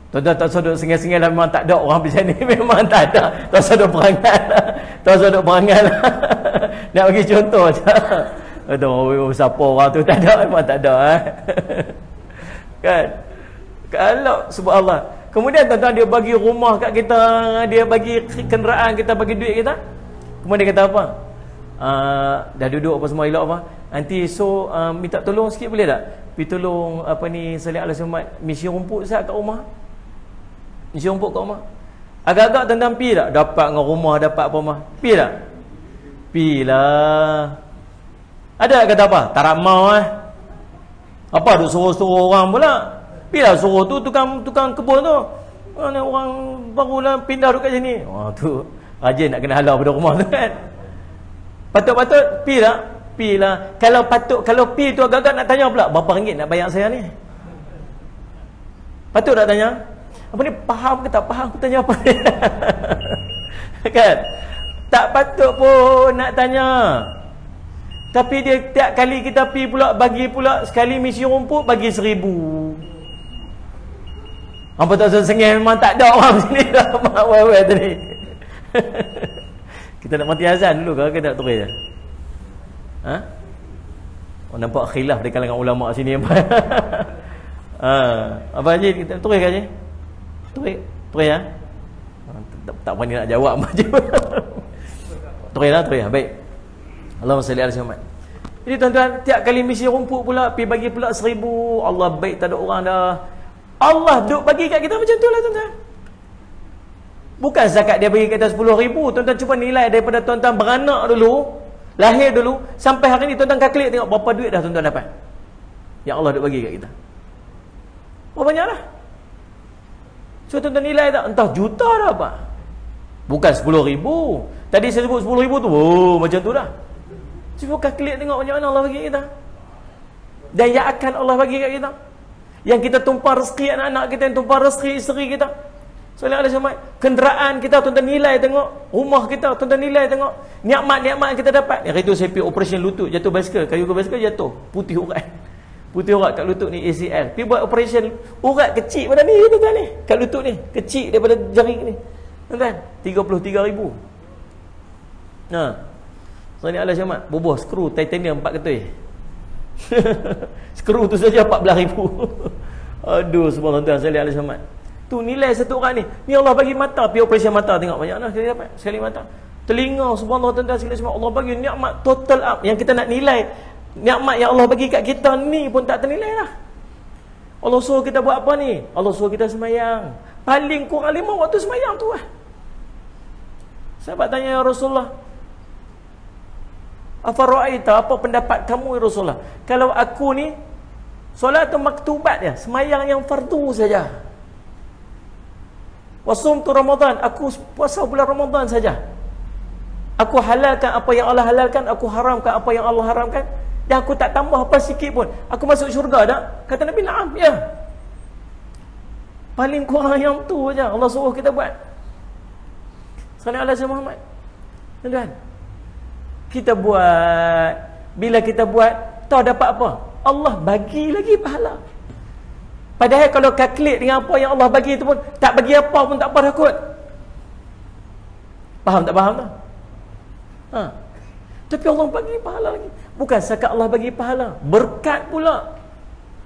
Tuan-tuan tak sodok sengal-sengal lah, memang tak ada orang macam ni. Memang tak ada. Tak sodok perangai lah. Tak sodok perangai lah. Nak bagi contoh je. Aduh, siapa orang tu, tak ada. Memang tak ada. Kan? Kalau, subhanallah. Kemudian tuan-tuan dia bagi rumah kat kita, dia bagi kenderaan kita, bagi duit kita. Kemudian dia kata apa? Dah duduk apa semua elok apa. Nanti so minta tolong sikit boleh tak? Pergi tolong apa ni, Salih Ala Sumat, misi rumput sat kat rumah. Misi rumput kat rumah. Agak-agak tuan-tuan pi tak? Dapat dengan rumah, dapat apa mah? Pi tak? Pi lah. Ada kata apa? Tak ramau Apa duk suruh-suruh orang pula? Pi lah suruh tu tukang kebun tu. Mana orang barulah pindah duduk kat sini. Wah tu rajin nak kena halau pada rumah tu kan. Patut-patut pi tak? Pi lah. Kalau pi tu agak-agak nak tanya pula, berapa ringgit nak bayar saya ni? Patut tak tanya? Apa ni, faham ke tak faham? Aku tanya apa? Kan? Tak patut pun nak tanya. Tapi dia tiap kali kita pi pula, bagi pula sekali misi rumput bagi 1,000. Apa tak sengih, memang tak ada orang sini lah. Mak tadi. Kita nak mati azan dulu ke nak terus je? Oh, nampak khilaf di kalangan ulama sini. Apa Haji, kita terus ke Haji? Terus ya? Tak berani nak jawab macam. Terus lah. Baik. Allahumma salli ala Muhammad. Jadi tuan-tuan, tiap kali misi rumput pula pi bagi pula 1,000. Allah baik, tak ada orang dah. Allah duk bagi kat kita macam tu lah tuan-tuan. Bukan zakat dia bagi kita 10,000. Tuan-tuan cuba nilai daripada tuan-tuan beranak dulu, lahir dulu, sampai hari ni tuan-tuan kalkulate tengok berapa duit dah tuan-tuan dapat yang Allah duk bagi kat kita. Berapa banyak dah? So tuan-tuan nilai tak? Entah juta dah apa. Bukan 10,000. Tadi saya sebut 10,000 tu, macam tu dah. Cuba kalkulate tengok macam mana Allah bagi kita. Dan yang akan Allah bagi kat kita. Yang kita tumpah rezeki anak-anak kita, yang tumpah rezeki isteri kita. Sallallahu alaihi wasallam. Kenderaan kita tuan-tuan nilai tengok, rumah kita tuan-tuan nilai tengok, nikmat-nikmat yang kita dapat. Hari tu saya pergi operation lutut, jatuh basikal, kayu ke basikal jatuh, putih urat. Putih urat kat lutut ni, ACL. Pergi buat operation, urat kecil pada ni tuan-tuan ni, kat lutut ni, kecil daripada jari ni. Tuan-tuan, 33,000. Sallallahu alaihi wasallam bubuh skru titanium 4 ketui. Skru tu saja 14,000. Aduh, subhanallah tuan-tuan, sallallahu alaihi wasallam. Tu nilai satu orang ni. Ni Allah bagi mata, pergi operasi mata tengok banyak mana sekali dapat. Sekali mata. Telinga, subhanallah tuan-tuan, sekali semua Allah bagi nikmat total up. Yang kita nak nilai nikmat yang Allah bagi kat kita ni pun tak ternilai lah. Allah suruh kita buat apa ni? Allah suruh kita semayang. Paling kurang 5 waktu semayang tu lah. Sahabat tanya, ya Rasulullah, afara'aita, apa pendapat kamu ya Rasulullah, kalau aku ni solat maktubat ya, semayang yang fardu saja, wasumtu Ramadan, aku puasa bulan Ramadan saja, aku halalkan apa yang Allah halalkan, aku haramkan apa yang Allah haramkan, dan aku tak tambah apa sikit pun, aku masuk syurga tak? Kata Nabi, na'am, ya. Paling kurang yang tu saja Allah suruh kita buat. Sallallahu alaihi Muhammad. Tuan-tuan, kita buat, bila kita buat, tahu dapat apa? Allah bagi lagi pahala. Padahal kalau kalkulate dengan apa yang Allah bagi itu pun, tak bagi apa pun tak apa takut. Faham tak faham tak? Tapi Allah bagi pahala lagi. Bukan sekat Allah bagi pahala, berkat pula.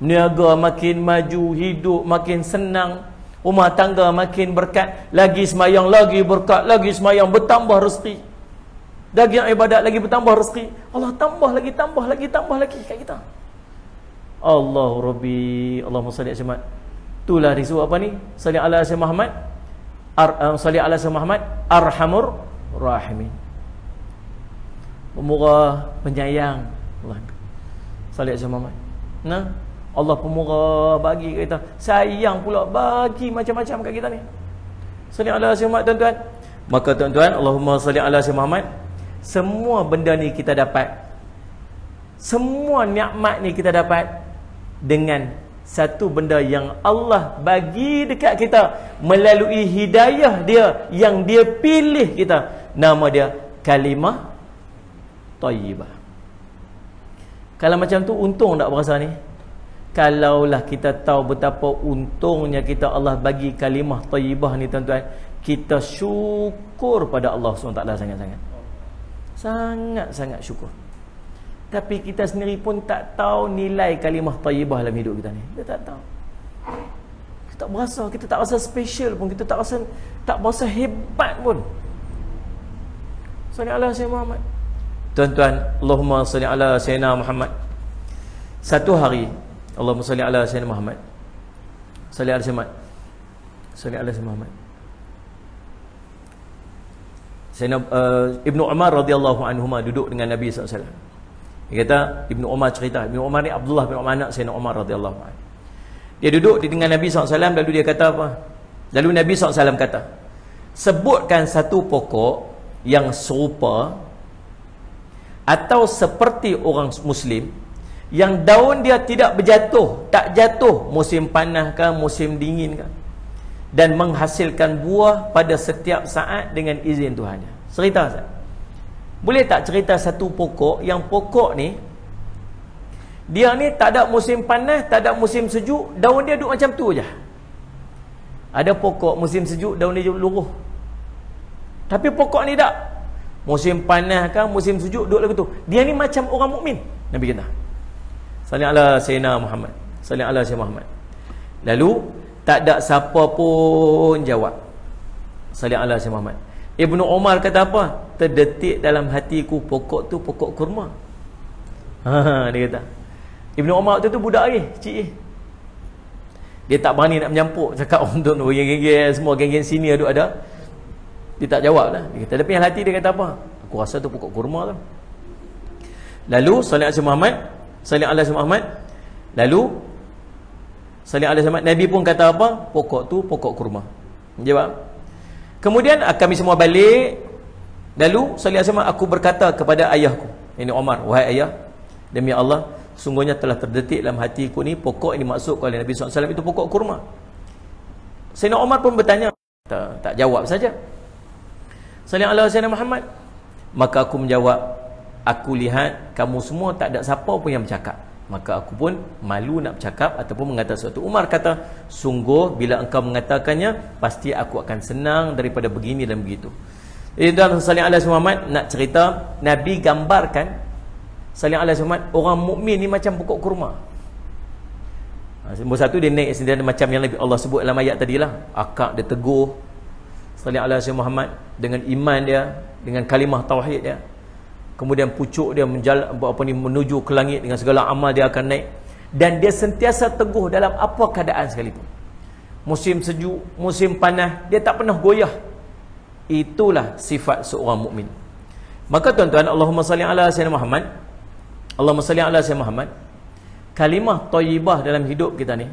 Niaga makin maju, hidup makin senang, rumah tangga makin berkat, lagi semayang lagi berkat, lagi semayang bertambah rezeki. Daging ibadat lagi bertambah rezeki. Allah tambah lagi kat kita. Allahu Rabbi, Allahumma salli ala Muhammad. Itulah disebut apa ni? Salli ala Muhammad. Salli ala Muhammad arhamur rahimin. Pemurah, penyayang. Allah. Salli ala Muhammad. Nah, Allah pemurah bagi kat kita. Sayang pula bagi macam-macam kat kita ni. Salli ala Muhammad tuan-tuan. Maka tuan-tuan, Allahumma salli ala Muhammad. Semua benda ni kita dapat, semua nikmat ni kita dapat dengan satu benda yang Allah bagi dekat kita melalui hidayah dia yang dia pilih kita, nama dia kalimah thayyibah. Kalau macam tu untung tak berasa ni? Kalaulah kita tahu betapa untungnya kita Allah bagi kalimah thayyibah ni tuan-tuan, kita syukur pada Allah SWT sangat-sangat. Sangat-sangat syukur. Tapi kita sendiri pun tak tahu nilai kalimah thayyibah dalam hidup kita ni. Kita tak tahu. Kita tak berasa, kita tak rasa special pun, kita tak berasa hebat pun. Salli ala Sayyidina Muhammad. Tuan-tuan, Allahumma salli ala Sayyidina Muhammad. Satu hari, Allahumma salli ala Sayyidina Muhammad. Salli ala Sayyidina Muhammad. Salli ala Sayyidina Muhammad. Sayyidina Ibnu Umar radhiyallahu anhuma duduk dengan Nabi SAW. Dia kata, Ibnu Umar cerita, Ibnu Umar ni Abdullah bin Umar, anak Sayyidina Umar radhiyallahu anhu. Dia duduk dengan Nabi SAW, lalu dia kata apa? Lalu Nabi SAW kata, sebutkan satu pokok yang serupa atau seperti orang Muslim yang daun dia tidak berjatuh, tak jatuh musim panas ke, musim dingin ke, dan menghasilkan buah pada setiap saat dengan izin Tuhannya. Cerita Ustaz, boleh tak cerita satu pokok yang pokok ni dia ni tak ada musim panas, tak ada musim sejuk, daun dia duduk macam tu je. Ada pokok musim sejuk daun dia luruh, tapi pokok ni tak, musim panas kan, musim sejuk duduk lagu tu. Dia ni macam orang mukmin. Nabi kata, salli ala Sayyidina Muhammad, salli ala Sayyidina Muhammad. Lalu tak ada siapa pun jawab salli ala Sayyidina Muhammad. Ibnu Umar kata apa? Terdetik dalam hatiku pokok tu pokok kurma. Dia kata. Ibnu Umar tu budak lagi, kecil. Dia tak berani nak menyampuk, cakap untuk geng-geng semua, geng-geng sini ada. Dia tak jawab lah. Dia kata, tapi yang hati dia kata apa? Aku rasa tu pokok kurma tu. Lalu salli ala Muhammad, salli ala Muhammad. Lalu salli ala Muhammad. Nabi pun kata apa? Pokok tu pokok kurma. Jawab. Kemudian kami semua balik. Lalu salli ala Muhammad, aku berkata kepada ayahku, ini Umar, wahai ayah, demi Allah, sungguhnya telah terdetik dalam hatiku ni pokok ini maksud oleh Nabi SAW itu pokok kurma. Sayyidina Umar pun bertanya, tak jawab saja. Salli ala Sayyidina Muhammad. Maka aku menjawab, aku lihat kamu semua tak ada siapa pun yang bercakap, maka aku pun malu nak bercakap ataupun mengatakan sesuatu. Umar kata, sungguh bila engkau mengatakannya, pasti aku akan senang daripada begini dan begitu. Jadi dalam salli ala Muhammad, nak cerita Nabi gambarkan salli ala Muhammad, orang mukmin ni macam pokok kurma. Nombor satu, dia naik sendiri macam yang Nabi Allah sebut dalam ayat tadilah, akak dia teguh salli ala Muhammad dengan iman dia, dengan kalimah tauhid dia. Kemudian pucuk dia menuju ke langit, dengan segala amal dia akan naik, dan dia sentiasa teguh dalam apa keadaan sekalipun. Musim sejuk, musim panas, dia tak pernah goyah. Itulah sifat seorang mukmin. Maka tuan-tuan, Allahumma salli ala Sayyidina Muhammad, Allahumma salli ala Sayyidina Muhammad. Kalimah thayyibah dalam hidup kita ni,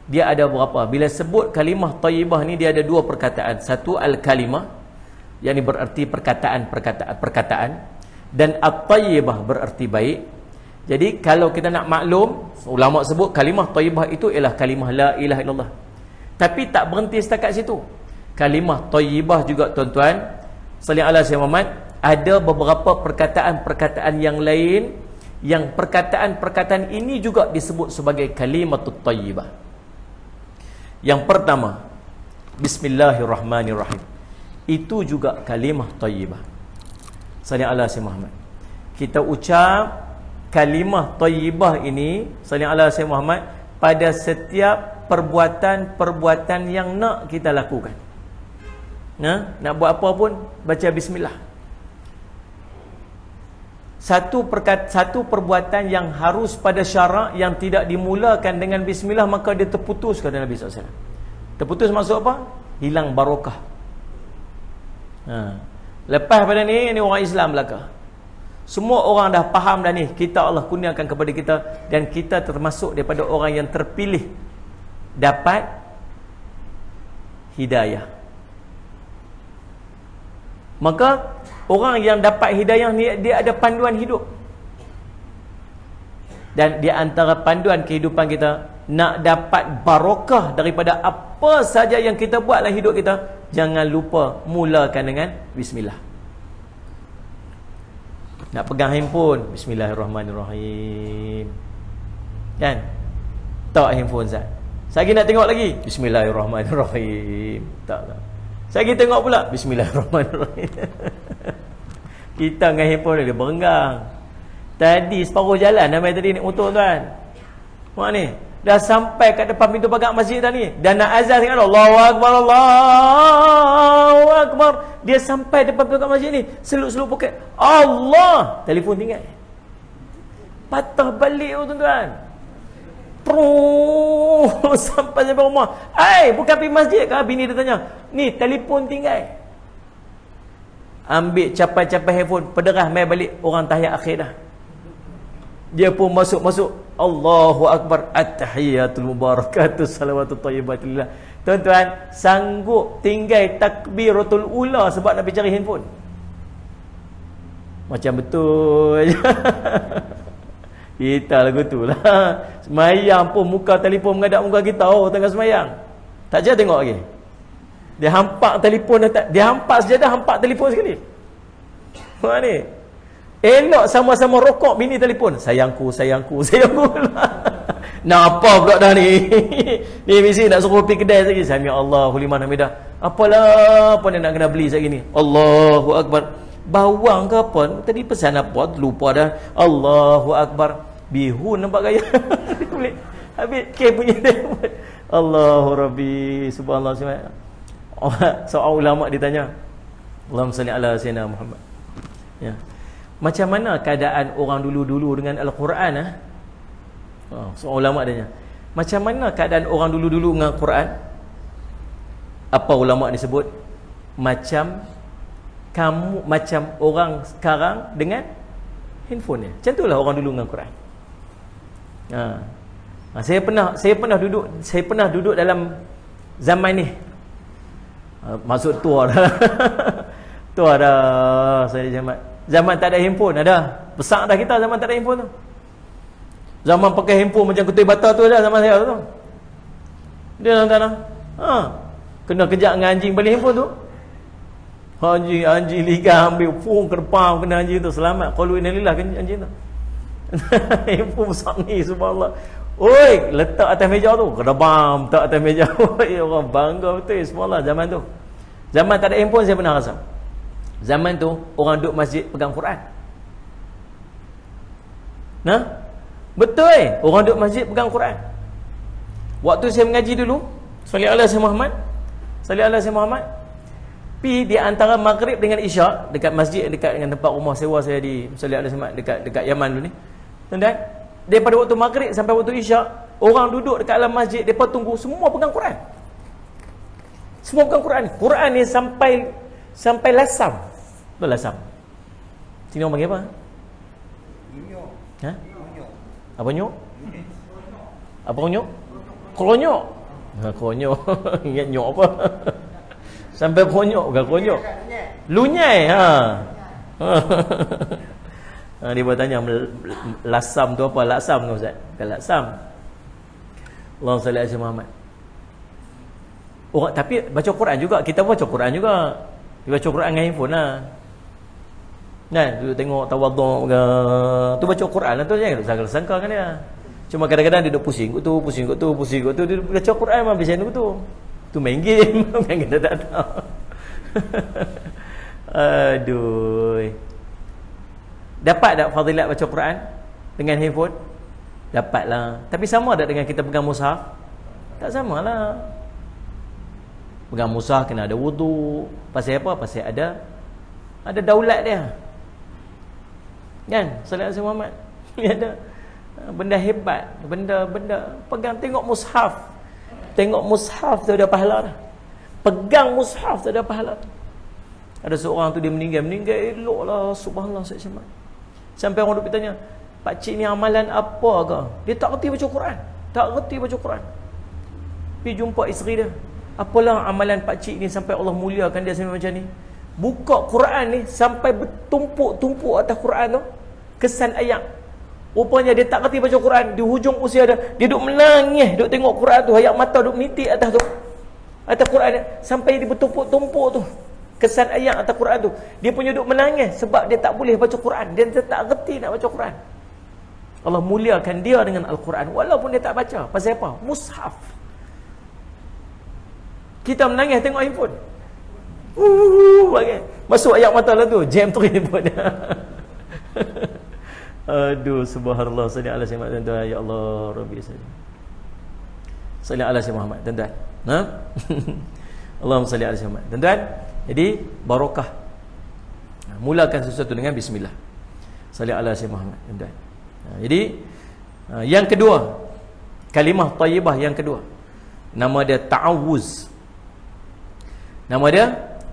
dia ada berapa? Bila sebut kalimah thayyibah ni, dia ada dua perkataan. Satu al-kalimah, yang ini berarti perkataan, dan at-thayyibah berarti baik. Jadi kalau kita nak maklum, ulama sebut kalimah thayyibah itu ialah kalimah la ilaha illallah. Tapi tak berhenti setakat situ. Kalimah thayyibah juga tuan-tuan, salli ala Sayyidina Muhammad, ada beberapa perkataan-perkataan yang lain, yang perkataan-perkataan ini juga disebut sebagai kalimatut thayyibah. Yang pertama, bismillahirrahmanirrahim, itu juga kalimah thayyibah. Salli ala Sayyidina Muhammad. Kita ucap kalimah thayyibah ini, salli ala Sayyidina Muhammad, pada setiap perbuatan-perbuatan yang nak kita lakukan. Nak buat apa pun, baca bismillah. Satu perbuatan yang harus pada syarak, yang tidak dimulakan dengan bismillah, maka dia terputus, kata Nabi SAW. Terputus maksud apa? Hilang barakah. Lepas pada ni orang Islam belaka. Semua orang dah faham dah ni, kita Allah kurniakan kepada kita, dan kita termasuk daripada orang yang terpilih dapat hidayah. Maka orang yang dapat hidayah ni, dia ada panduan hidup. Dan di antara panduan kehidupan kita, nak dapat barakah daripada apa saja yang kita buat dalam hidup kita, jangan lupa mulakan dengan bismillah. Nak pegang handphone, bismillahirrahmanirrahim. Kan? Tak handphone Zat. Saya nak tengok lagi, bismillahirrahmanirrahim. Tak. Saya tengok pula, bismillahirrahmanirrahim. Kita dengan handphone dia berenggang. Tadi separuh jalan namai tadi naik motor tuan. Mak ni dah sampai kat depan pintu pagar masjid dah ni. Dan nak azan kan, Allahu akbar, Allahu akbar. Dia sampai depan pintu pagar masjid ni, seluk-seluk poket. Allah, telefon tinggal. Patah balik tuan-tuan. Terus sampai rumah. Bukan pergi masjid ke? Bini dia tanya. Ni telefon tinggal. Ambil capai-capai handphone, pederah mai balik, orang tahiyat akhir dah. Dia pun masuk. Allahu akbar, at-tahiyatul mubarakatuh, salawatut thayyibatillah. Tuan-tuan, sanggup tinggal takbiratul ula sebab nak pergi cari handphone? Macam betul je. Kita lagu tu lah. Semayang pun muka telefon mengadap muka kita. Tengah semayang. Tak je tengok lagi. Dia hampak telefon, dia hampak sejadah, hampak telefon sekali. Mak ni elok sama-sama rokok, bini telefon, sayangku. Nak apa pula dah ni? Ni mesti nak suruh pergi kedai lagi. Sami Allahu liman hamidah. Apalah apa ni nak kena beli sekali ni? Allahu akbar. Bawang ke apa? Tadi pesan apa? Lupa dah. Allahu akbar. Bihun nampak gaya. Habis ke punya telefon. Allahu Rabbi, subhanallah. Seorang ulama ditanya, Allahumma salli ala sayyidina Muhammad. Ya. Macam mana keadaan orang dulu-dulu dengan Al-Quran? Seorang ulama tanya, macam mana keadaan orang dulu-dulu dengan Al-Quran? Apa ulama disebut? Macam orang sekarang dengan handphone ni. Macam itulah orang dulu dengan Al-Quran. Saya pernah duduk dalam zaman ni. Maksud tua dah. Tua dah saya zaman tak ada handphone ada. Besar dah kita zaman tak ada handphone tu. Zaman pakai handphone macam ketul bata tu dah zaman saya tu. Dia dalam tanah. Kena kejap dengan anjing balik handphone tu. Anjing liga ambil phone ke depan kena anjing tu, selamat. Qalu innalillah kan anjing tu. Handphone besar ni, subhanallah. Oi, letak atas meja tu. Kedabam tak atas meja. Oi, orang bangga betul subhanallah zaman tu. Zaman tak ada handphone saya pernah rasa. Zaman tu orang duduk masjid pegang Quran. Betul orang duduk masjid pegang Quran. Waktu saya mengaji dulu, sallallahu alaihi Muhammad, pi di antara maghrib dengan isyak dekat masjid dekat dengan tempat rumah sewa saya di sallallahu alaihi Muhammad dekat Yaman dulu ni. Tuan-tuan, daripada waktu maghrib sampai waktu isyak, orang duduk dekat dalam masjid, depa tunggu semua pegang Quran. Semua pegang Quran. Quran ni sampai lasam. Lasam. Sini orang panggil apa? Nyok. Apa nyok? Apa nyok? Kronyok. Kronyok. Ingat nyok apa? Sampai kronyok, bukan kronyok. Lunyai. Dia bertanya lasam tu apa? Laksam ke Ustaz? Bukan laksam. Allahumma salli ala Muhammad. Tapi baca Quran juga. Kita baca Quran juga. Dia baca Quran dengan handphone lah. Duduk tengok tawaduk ke. Tu baca Quran lah tu, jangan sangka-sangka kan dia. Cuma kadang-kadang dia duduk pusing kot tu. Dia baca Quran memang macam tu. Tu main game. Main game tak tahu. Aduh. Dapat tak fadilat baca Quran dengan handphone? Dapatlah. Tapi sama tak dengan kita pegang mushaf? Tak samalah. Pegang mushaf kena ada wudu. Pasal apa? Pasal ada daulat dia. Kan? Sallallahu alaihi Muhammad. Dia ada benda hebat, benda pegang, tengok mushaf. Tengok mushaf tu ada pahala dah. Pegang mushaf tu ada pahala. Ada seorang tu dia meninggal eloklah, subhanallah saya sembah. Sampai orang duk bertanya, "Pak cik ni amalan apa ke?" Dia tak reti baca Quran. Pergi jumpa isteri dia. "Apalah amalan pak cik ni sampai Allah muliakan dia sampai macam ni?" Buka Quran ni sampai bertumpuk-tumpuk atas Quran tu kesan ayat. Rupanya dia tak kerti baca Quran. Di hujung usia dia duduk menangis, duduk tengok Quran tu, hayat mata duduk menitik atas tu, atas Quran, sampai dia bertumpuk-tumpuk tu kesan ayat atas Quran tu. Dia punya duduk menangis sebab dia tak boleh baca Quran. Dia tak kerti nak baca Quran. Allah muliakan dia dengan Al-Quran walaupun dia tak baca. Pasal apa? Mushaf. Kita menangis tengok handphone. Masuk ayat mata lah tu, jam tu handphone. Aduh, subhanallah. Salli ala sayyidina Muhammad, tuan-tuan. Ya Allah, Rabbi salli ala sayyidina Muhammad, tuan-tuan. Ha? Allahumma salli ala sayyidina Muhammad. Tuan-tuan, jadi barakah. Mulakan sesuatu dengan bismillah. Salli ala sayyidina Muhammad, tuan-tuan. Jadi yang kedua, kalimah thayyibah yang kedua, nama dia ta'awuz. Nama dia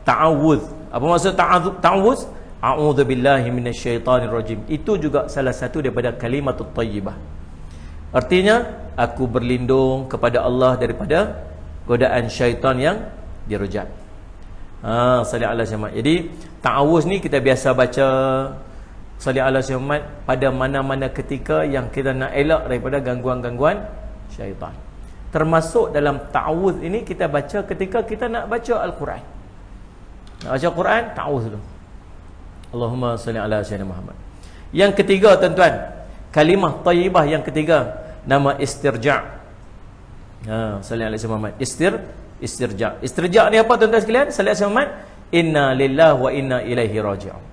ta'awuz. Apa maksud ta'awuz? A'udzu billahi minasyaitonir rajim. Itu juga salah satu daripada kalimat thayyibah. Artinya, aku berlindung kepada Allah daripada godaan syaitan yang dirujak. Salli ala sayyidina. Jadi ta'awuz ni kita biasa baca salli ala sayyidina pada mana-mana ketika yang kita nak elak daripada gangguan-gangguan syaitan. Termasuk dalam ta'awuz ini kita baca ketika kita nak baca Al-Quran. Nak baca Quran, ta'awuz dulu. Allahumma salli ala sayyidina Muhammad. Yang ketiga, tuan-tuan, kalimah thayyibah yang ketiga, nama istirja'. Salli ala sayyidina Muhammad. Istirja'. Istirja' ni apa, tuan-tuan sekalian? Salli ala sayyidina Muhammad. Inna lillahi wa inna ilaihi raji'un.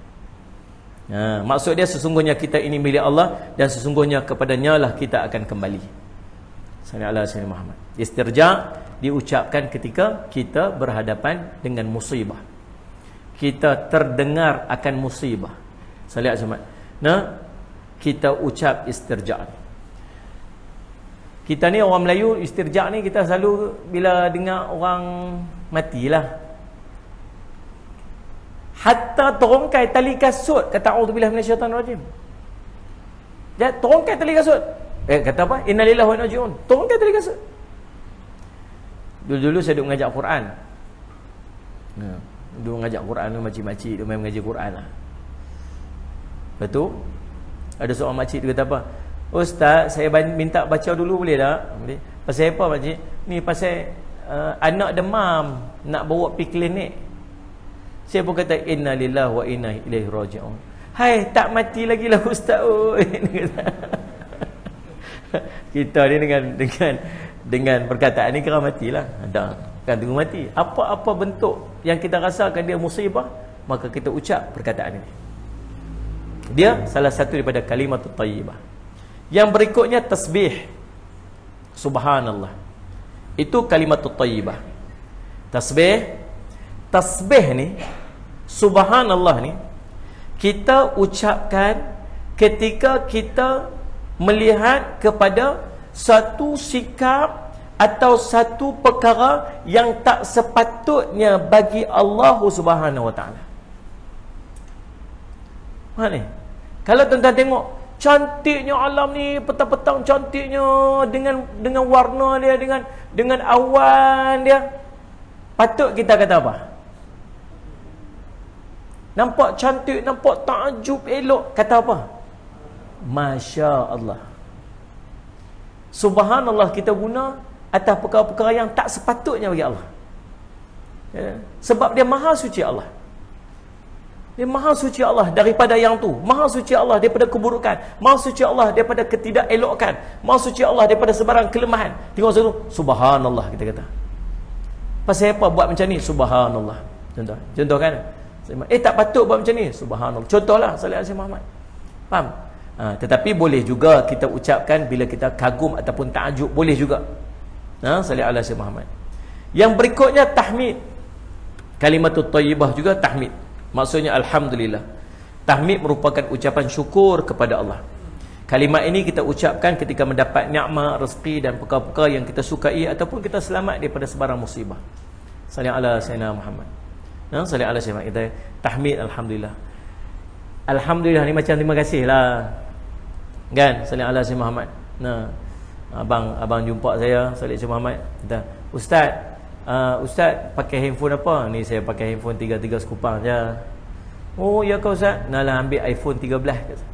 Maksud dia sesungguhnya kita ini milik Allah dan sesungguhnya kepadanya lah kita akan kembali. Salli ala sayyidina Muhammad. Istirja' diucapkan ketika kita berhadapan dengan musibah. Kita terdengar akan musibah. Salli ala sayyidina Muhammad. Kita ucap istirja'. Kita ni orang Melayu, istirja' ni kita selalu bila dengar orang matilah, hatta terongkai tali kasut, kata a'udzubillahi minasyaitanir rajim. Dia terongkai tali kasut. Kata apa? Innalillahi wa inna ilaihi raji'un. Terongkai tali kasut. Dulu-dulu saya duduk mengajar Quran. Duduk mengajar Quran tu, makcik-makcik tu main mengajar Quran lah. Lepas tu ada seorang makcik tu kata apa? Ustaz, saya minta baca dulu boleh tak? Boleh. Pasal apa makcik? Ni pasal anak demam, nak bawa pergi klinik. Saya pun kata inna lillahi wa inna ilaihi raji'un. Hai, tak mati lagi lah ustaz. Kita ni dengan perkataan ni kira matilah. Kan tunggu mati. Apa-apa bentuk yang kita rasakan dia musibah, maka kita ucap perkataan ini. Dia salah satu daripada kalimat thayyibah. Yang berikutnya tasbih. Subhanallah. Itu kalimat thayyibah. Tasbih ni, subhanallah ni, kita ucapkan ketika kita melihat kepada satu sikap atau satu perkara yang tak sepatutnya bagi Allah Subhanahu Wa Taala. Mana ni? Kalau tuan-tuan tengok cantiknya alam ni, petang-petang cantiknya dengan warna dia, dengan awan dia, patut kita kata apa? Nampak cantik, nampak takjub elok, kata apa? Masya Allah. Subhanallah kita guna atas perkara-perkara yang tak sepatutnya bagi Allah. Sebab dia maha suci Allah. Dia maha suci Allah daripada yang tu. Maha suci Allah daripada keburukan. Maha suci Allah daripada ketidakelokan. Maha suci Allah daripada sebarang kelemahan. Tengok satu, subhanallah kita kata. Pasal apa buat macam ni? Subhanallah. Contoh kan? Tak patut buat macam ni. Subhanallah. Contohlah sallallahu alaihi Muhammad. Faham? Tetapi boleh juga kita ucapkan bila kita kagum ataupun takjub, boleh juga. Sallallahu alaihi Muhammad. Yang berikutnya tahmid. Kalimatut thayyibah juga tahmid. Maksudnya alhamdulillah. Tahmid merupakan ucapan syukur kepada Allah. Kalimat ini kita ucapkan ketika mendapat nikmat, rezeki dan perkara-perkara yang kita sukai ataupun kita selamat daripada sebarang musibah. Sallallahu alaihi sayyidina Muhammad. Sallallahu alaihi wasallam. Kita tahmid alhamdulillah. Alhamdulillah ni macam terima kasih lah. Kan? Sallallahu alaihi wasallam Muhammad. Abang jumpa saya, sallallahu alaihi Muhammad. Kata, Ustaz pakai handphone apa? Ni saya pakai handphone 33 sekupang je. Oh ya kau Ustaz? Nalah ambil iPhone 13 kata.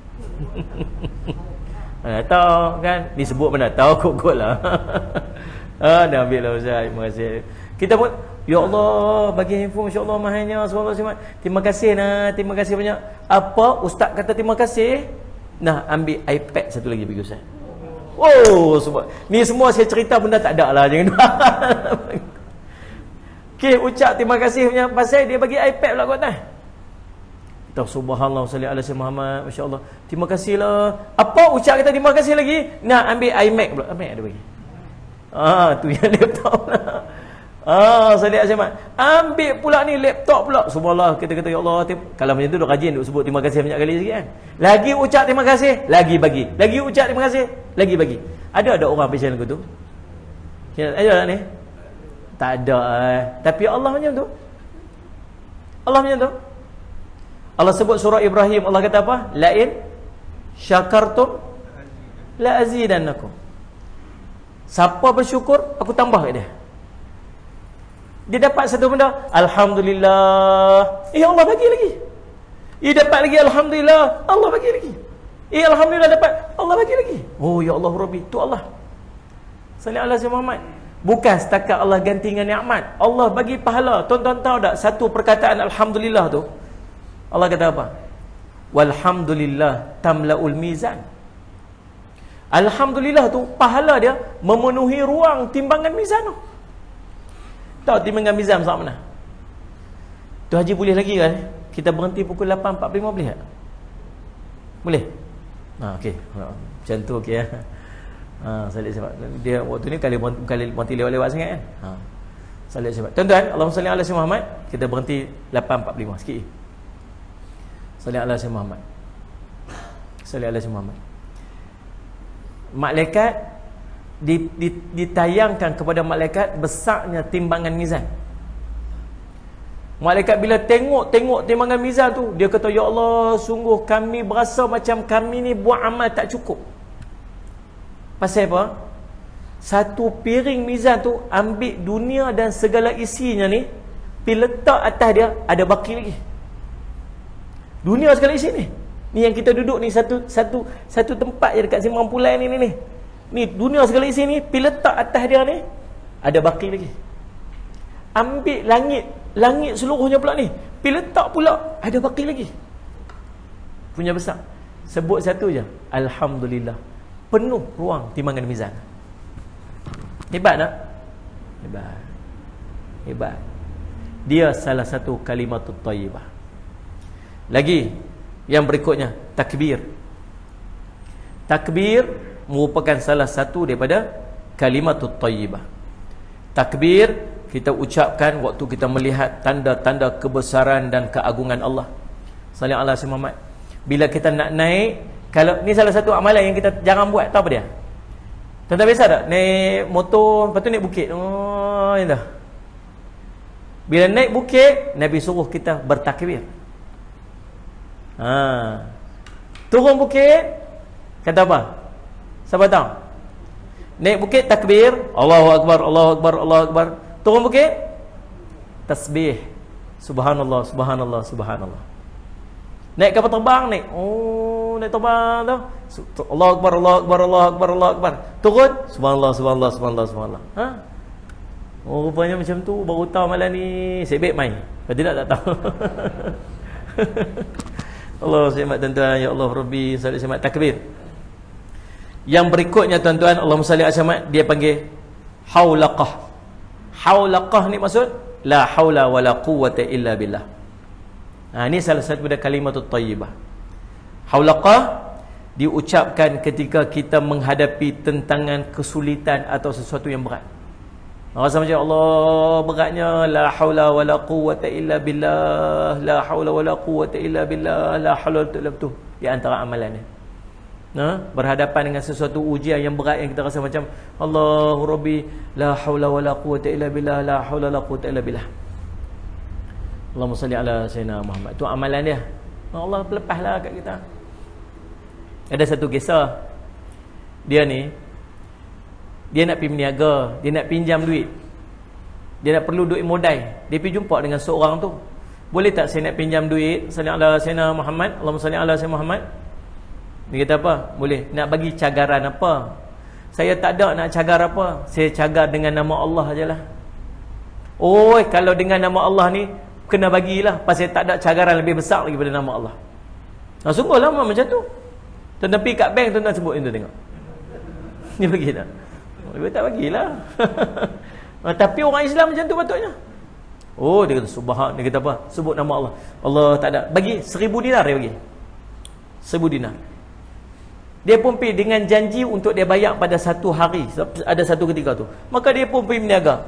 Tahu kan, disebut mana tahu kok lah. Dah ambil lah Ustaz, terima kasih. Kita pun, ya Allah bagi handphone, insya-Allah mahanya, subhanallah. Terima kasih nah, terima kasih banyak. Apa ustaz kata terima kasih? Nah, ambil iPad satu lagi bagi Ustaz. Oh, sebab ni semua saya cerita benda tak ada lah, jangan. Okey, ucap terima kasih punya pasal dia bagi iPad pula kot dah. Kita subhanallah salli ala sayyidina Muhammad, masya-Allah. Terima kasihlah. Apa ucap kata terima kasih lagi? Nah, ambil iMac pula. iMac ada bagi. Tu yang laptop lah. Salli ala sayyidina. Ambil pula ni laptop pula. Subhanallah, kita kata ya Allah, kalau macam tu dah rajin duk sebut terima kasih banyak kali sikit kan. Lagi ucap terima kasih, lagi bagi. Lagi ucap terima kasih, lagi bagi. Ada orang pasal aku tu? Ada tak ni? Tak ada. Tapi Allah macam tu. Allah macam tu. Allah sebut surah Ibrahim, Allah kata apa? La'in syakartum la azidannakum. Siapa bersyukur, aku tambah kat dia. Dia dapat satu benda, alhamdulillah. Allah bagi lagi. Dia dapat lagi, alhamdulillah. Allah bagi lagi. Alhamdulillah dapat, Allah bagi lagi. Oh ya Allah Rabbi, tu Allah. Sallallahu alaihi Muhammad. Bukan setakat Allah ganti dengan nikmat, Allah bagi pahala. Tuan-tuan tahu tak satu perkataan alhamdulillah tu? Allah kata apa? Walhamdulillah tamlaul mizan. Alhamdulillah tu pahala dia memenuhi ruang timbangan mizan tu. Tahu timbangan mizan sama mana? Tu Haji boleh lagi kan? Kita berhenti pukul 8.45 boleh tak? Boleh? Okey. Macam tu okey ya. Salih sebab dia waktu ni kali berhenti lewat-lewat sangat kan. Salih sebab. Tuan-tuan, Allahumma salli ala sayyidina Muhammad. Kita berhenti 8.45 sikit. Salli ala sayyidina Muhammad. Salli ala sayyidina Muhammad. Malaikat ditayangkan kepada malaikat besarnya timbangan mizan. Malaikat bila tengok timbangan mizan tu, dia kata ya Allah, sungguh kami berasa macam kami ni buat amal tak cukup. Pasal apa? Satu piring mizan tu ambil dunia dan segala isinya ni, pi letak atas dia ada baki lagi. Dunia segala isi ni. Ni yang kita duduk ni satu tempat je dekat Simpang Pulai ni. Ni dunia segala isi ni pi letak atas dia ni ada baki lagi. Ambil langit seluruhnya pula ni, pi letak pula ada baki lagi. Punya besar. Sebut satu je, alhamdulillah. Penuh ruang timbangan mizan. Hebat tak? Hebat. Dia salah satu kalimatut thayyibah. Lagi yang berikutnya, takbir. Takbir merupakan salah satu daripada kalimatut thayyibah. Takbir kita ucapkan waktu kita melihat tanda-tanda kebesaran dan keagungan Allah. Sallallahu alaihi wasallam. Bila kita nak naik, kalau ni salah satu amalan yang kita jarang buat, tahu apa dia? Tuan-tuan biasa tak? Naik motor, lepas tu naik bukit. Oh, ya dah. Bila naik bukit, Nabi suruh kita bertakbir. Turun bukit, kata apa? Siapa tahu? Naik bukit takbir, Allahu Akbar, Allahu Akbar, Allahu Akbar. Turun bukit, tasbih, subhanallah, subhanallah, subhanallah. Naik kapal terbang, naik terbang tu, Allahu Akbar, Allahu Akbar, Allahu Akbar, Allahu Akbar. Turun, subhanallah, subhanallah, subhanallah, subhanallah. Rupanya macam tu, baru tahu malam ni. Sebab main, kalau tidak tak tahu. Allah selamat tuan-tuan, ya Allah Rabbi, selamat takbir. Yang berikutnya tuan-tuan, Allahumma salli ala Muhammad, dia panggil haulaqah. Haulaqah ni maksud la haula wala quwwata illa billah. Ini salah satu daripada kalimatut thayyibah. Haulaqah diucapkan ketika kita menghadapi tentangan, kesulitan atau sesuatu yang berat. Rasa macam Allah beratnya, la haula wala quwwata illa billah, la haula wala quwwata illa billah, la haula wala quwwata. Di antara amalannya, berhadapan dengan sesuatu ujian yang berat yang kita rasa macam Allahu Rabbi, la haula wala quwwata illa billah, la haula wala quwwata illa billah. Allahumma salli ala sayyidina Muhammad. Tu amalan dia. Allah lepaslah kat kita. Ada satu kisah, dia nak pergi berniaga, dia nak pinjam duit, dia nak perlu duit modal. Dia pergi jumpa dengan seorang tu, boleh tak saya nak pinjam duit, salli ala sayyidina Muhammad, Allahumma salli ala sayyidina Muhammad. Dia kata apa? Boleh. Nak bagi cagaran apa? Saya tak ada nak cagar apa. Saya cagar dengan nama Allah ajalah. Oh, kalau dengan nama Allah ni kena bagilah, pasal tak ada cagaran lebih besar lagi pada nama Allah. Nah, sungguh lama macam tu. Tuan pergi kat bank, tuan sebut itu tengok. Dia bagi tak? Dia tak bagilah. Tapi orang Islam macam tu patutnya. Oh, dia kata subhan, dia kata apa? Sebut nama Allah. Allah tak ada. Bagi 1000 dinar dia bagi. 1000 dinar. Dia pun pergi dengan janji untuk dia bayar pada satu hari. Ada satu ketika tu. Maka dia pun pergi berniaga.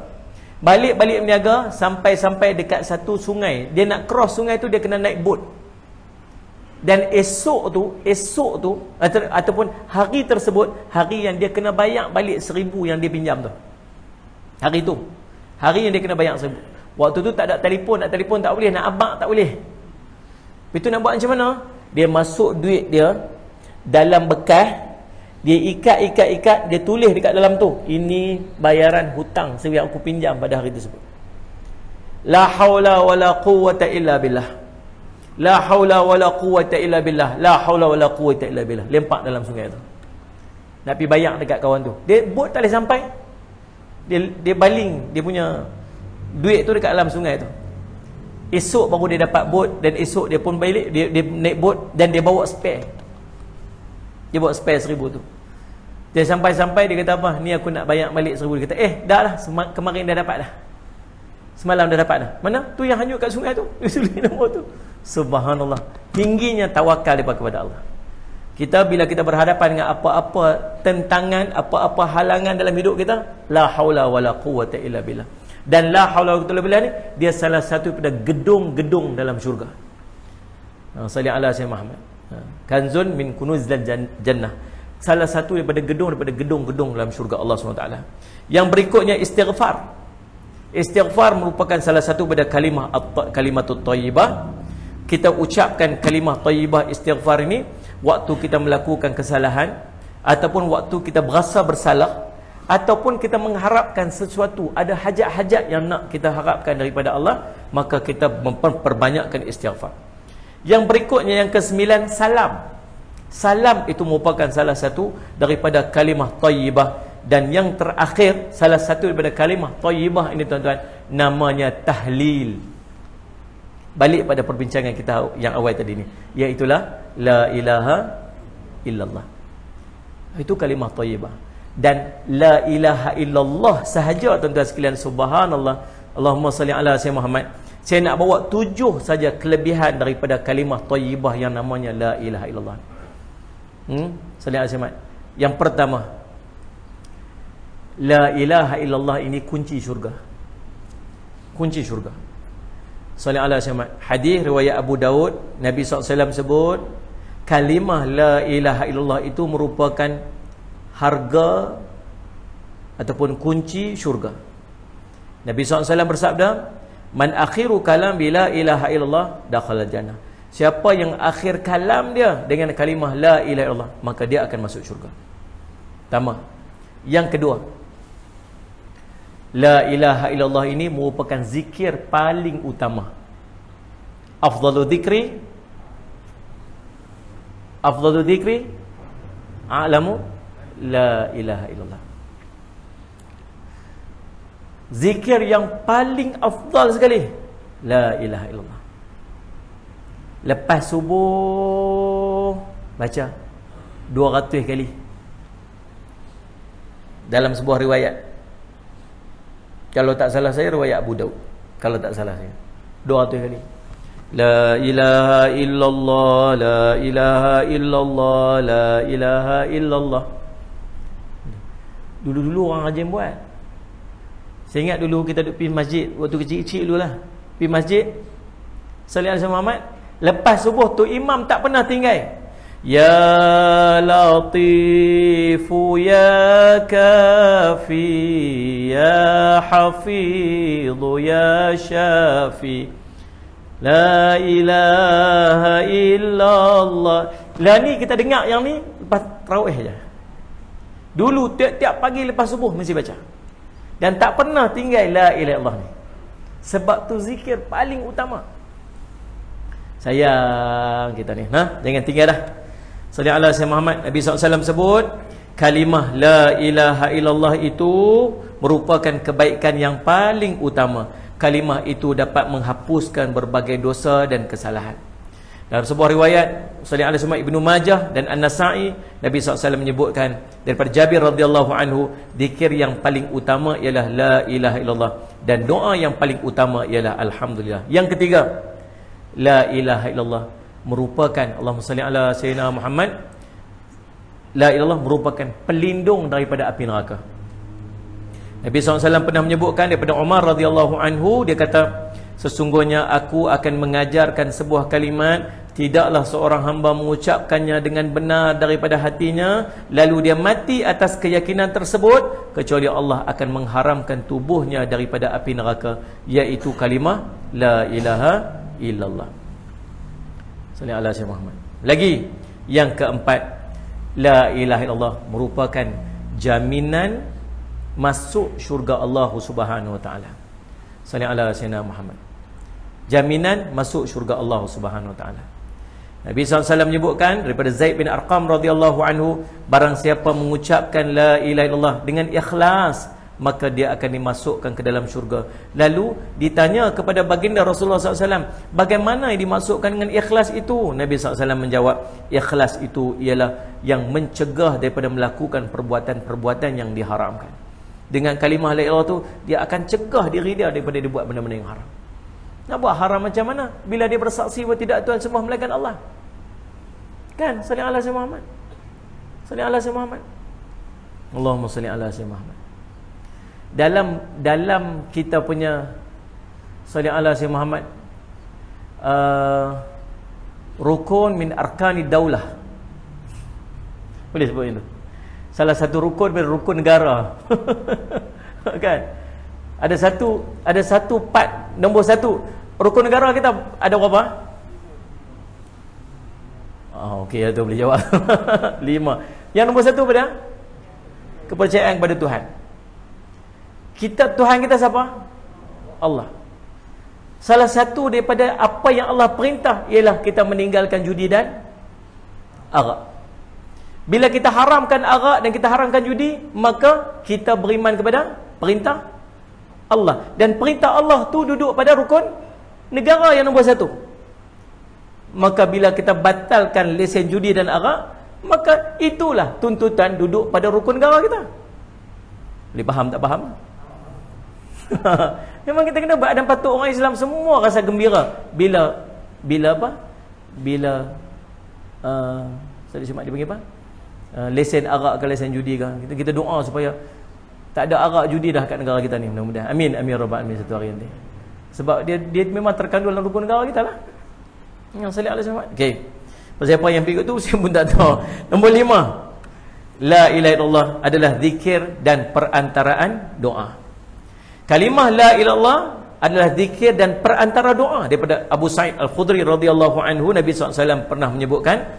Balik-balik berniaga sampai dekat satu sungai. Dia nak cross sungai tu, dia kena naik bot. Dan esok tu ataupun hari tersebut, hari yang dia kena bayar balik 1000 yang dia pinjam tu. Hari tu. Hari yang dia kena bayar 1000. Waktu tu tak ada telefon, nak telefon tak boleh, nak abang tak boleh. Itu nak buat macam mana? Dia masuk duit dia dalam bekas, dia ikat, dia tulis dekat dalam tu, ini bayaran hutang yang aku pinjam pada hari tersebut. La haula wala quwwata illa billah. La haula wala quwwata illa billah. La haula wala quwwata illa billah. Lempak dalam sungai tu. Nak pergi bayar dekat kawan tu. Dia bot tak boleh sampai. Dia baling dia punya duit tu dekat dalam sungai tu. Esok baru dia dapat bot, dan esok dia pun balik, dia naik bot dan dia bawa spare. Dia bawa spare 1000 tu. Dia sampai-sampai dia kata apa? Ni aku nak bayar balik 1000. Dia kata, dah lah, kemarin dah dapat dah. Semalam dah dapat dah. Mana? Tu yang hanyut kat sungai tu. Dia tulis nama tu. Subhanallah. Tingginya tawakal daripada kepada Allah. Kita bila kita berhadapan dengan apa-apa tentangan, apa-apa halangan dalam hidup kita, la haula wala quwwata illa billah. Dan la haula wala quwwata illa billah ni, dia salah satu daripada gedung-gedung dalam syurga. Salli ala Sayyidina Muhammad. Kanzun min kunuzil jannah. Salah satu daripada gedung-gedung dalam syurga Allah SWT. Yang berikutnya istighfar. Istighfar merupakan salah satu daripada kalimatut thayyibah. Kita ucapkan kalimah thayyibah istighfar ini waktu kita melakukan kesalahan, ataupun waktu kita berasa bersalah, ataupun kita mengharapkan sesuatu, ada hajat-hajat yang nak kita harapkan daripada Allah, maka kita memperbanyakkan istighfar. Yang berikutnya, yang ke-9, salam. Salam itu merupakan salah satu daripada kalimah thayyibah. Dan yang terakhir, salah satu daripada kalimah thayyibah ini tuan-tuan, namanya tahlil. Balik pada perbincangan kita yang awal tadi ni, iaitulah la ilaha illallah. Itu kalimah thayyibah. Dan la ilaha illallah sahaja tuan-tuan sekalian, subhanallah, Allahumma salli ala Sayyidina Muhammad. Saya nak bawa 7 saja kelebihan daripada kalimah thayyibah yang namanya la ilaha illallah. Salli ala Sayyidina Muhammad. Yang pertama, la ilaha illallah ini kunci syurga. Kunci syurga. Salli ala Sayyidina Muhammad. Hadis riwayat Abu Daud, Nabi SAW sebut kalimah la ilaha illallah itu merupakan harga ataupun kunci syurga. Nabi SAW bersabda, man akhiru kalam bila ilaha illallah dakhala jannah. Siapa yang akhir kalam dia dengan kalimah la ilaha illallah, maka dia akan masuk syurga. Pertama. Yang kedua, la ilaha illallah ini merupakan zikir paling utama. Afdalu dzikri a'lamu la ilaha illallah. Zikir yang paling afdal sekali, la ilaha illallah. Lepas subuh baca 200 kali. Dalam sebuah riwayat, kalau tak salah saya riwayat Abu Daud, kalau tak salah saya 200 kali. La ilaha illallah, la ilaha illallah, la ilaha illallah. Dulu-dulu orang rajin buat. Saya ingat dulu kita duduk pergi masjid waktu kecil-kecil dulu lah, pergi masjid salli alaihi Muhammad, lepas subuh tu imam tak pernah tinggal. Ya Latifu ya Kafi ya Hafidhu ya Syafi la ilaha illallah. Lah ni kita dengar yang ni lepas tarawih je. Dulu tiap-tiap pagi lepas subuh mesti baca. Dan tak pernah tinggal la ilaha illallah ni. Sebab tu zikir paling utama. Sayang kita ni, jangan tinggal dah. Sallallahu alaihi wasallam Muhammad, Nabi SAW sebut kalimah la ilaha illallah itu merupakan kebaikan yang paling utama. Kalimah itu dapat menghapuskan berbagai dosa dan kesalahan. Dalam sebuah riwayat Sallallahu alaihi wasallam Ibnu Majah dan An-Nasa'i, Nabi SAW menyebutkan daripada Jabir radhiyallahu anhu, zikir yang paling utama ialah la ilaha illallah, dan doa yang paling utama ialah alhamdulillah. Yang ketiga, la ilaha illallah merupakan, Allahumma salli ala sayyidina Muhammad, la ilallah merupakan pelindung daripada api neraka. Nabi SAW pernah menyebutkan daripada Umar radhiyallahu anhu, dia kata, sesungguhnya aku akan mengajarkan sebuah kalimat, tidaklah seorang hamba mengucapkannya dengan benar daripada hatinya, lalu dia mati atas keyakinan tersebut, kecuali Allah akan mengharamkan tubuhnya daripada api neraka, iaitu kalimah la ilaha illallah. Sallallahu alaihi wasallam. Lagi yang keempat, la ilaha illallah merupakan jaminan masuk syurga Allah Subhanahu wa taala. Sallallahu alaihi wasallam Muhammad. Jaminan masuk syurga Allah Subhanahu wa taala. Nabi SAW menyebutkan daripada Zaid bin Arqam radhiyallahu anhu, barang siapa mengucapkan la ilaha illallah dengan ikhlas, maka dia akan dimasukkan ke dalam syurga. Lalu ditanya kepada baginda Rasulullah SAW, bagaimana yang dimasukkan dengan ikhlas itu? Nabi SAW menjawab, ikhlas itu ialah yang mencegah daripada melakukan perbuatan-perbuatan yang diharamkan. Dengan kalimah la ilaha tu, dia akan cegah diri dia daripada dia buat benda-benda yang haram. Nak buat haram macam mana? Bila dia bersaksi bahawa tidak Tuhan sembah melainkan Allah. Kan? Sallallahu alaihi wasallam Muhammad. Sallallahu alaihi wasallam Muhammad. Allahumma salli ala sayyidina Muhammad. Dalam kita punya sallallahu alaihi wasallam Muhammad, rukun min arkani daulah, boleh sebut itu. Salah satu rukun dari rukun negara. Kan? Ada satu part, nombor satu. Rukun negara kita ada berapa? Okey, itu boleh jawab. 5. Yang nombor satu pada kepercayaan kepada Tuhan. Tuhan kita siapa? Allah. Salah satu daripada apa yang Allah perintah ialah kita meninggalkan judi dan arak. Bila kita haramkan arak dan kita haramkan judi, maka kita beriman kepada perintah Allah. Dan perintah Allah tu duduk pada rukun negara yang nombor satu. Maka bila kita batalkan lesen judi dan arak, maka itulah tuntutan duduk pada rukun negara kita. Boleh faham tak faham? Memang kita kena buat, dan patut orang Islam semua rasa gembira bila apa? Bila saya dia panggil apa? Lesen arak ke lesen judi ke. Kita doa supaya tak ada arak judi dah kat negara kita ni, mudah-mudahan. Amin, amin rabbal alamin satu hari nanti. Sebab dia memang terkandung dalam rukun negara kita lah. Yang salih alaihi wasallam. Okey. Pasal apa yang berikut tu saya pun tak tahu. Nombor 5. La ilaha illallah adalah zikir dan perantaraan doa. Kalimah la ilaha illallah adalah zikir dan perantara doa. Daripada Abu Sa'id Al-Khudri radhiyallahu anhu, Nabi SAW pernah menyebutkan,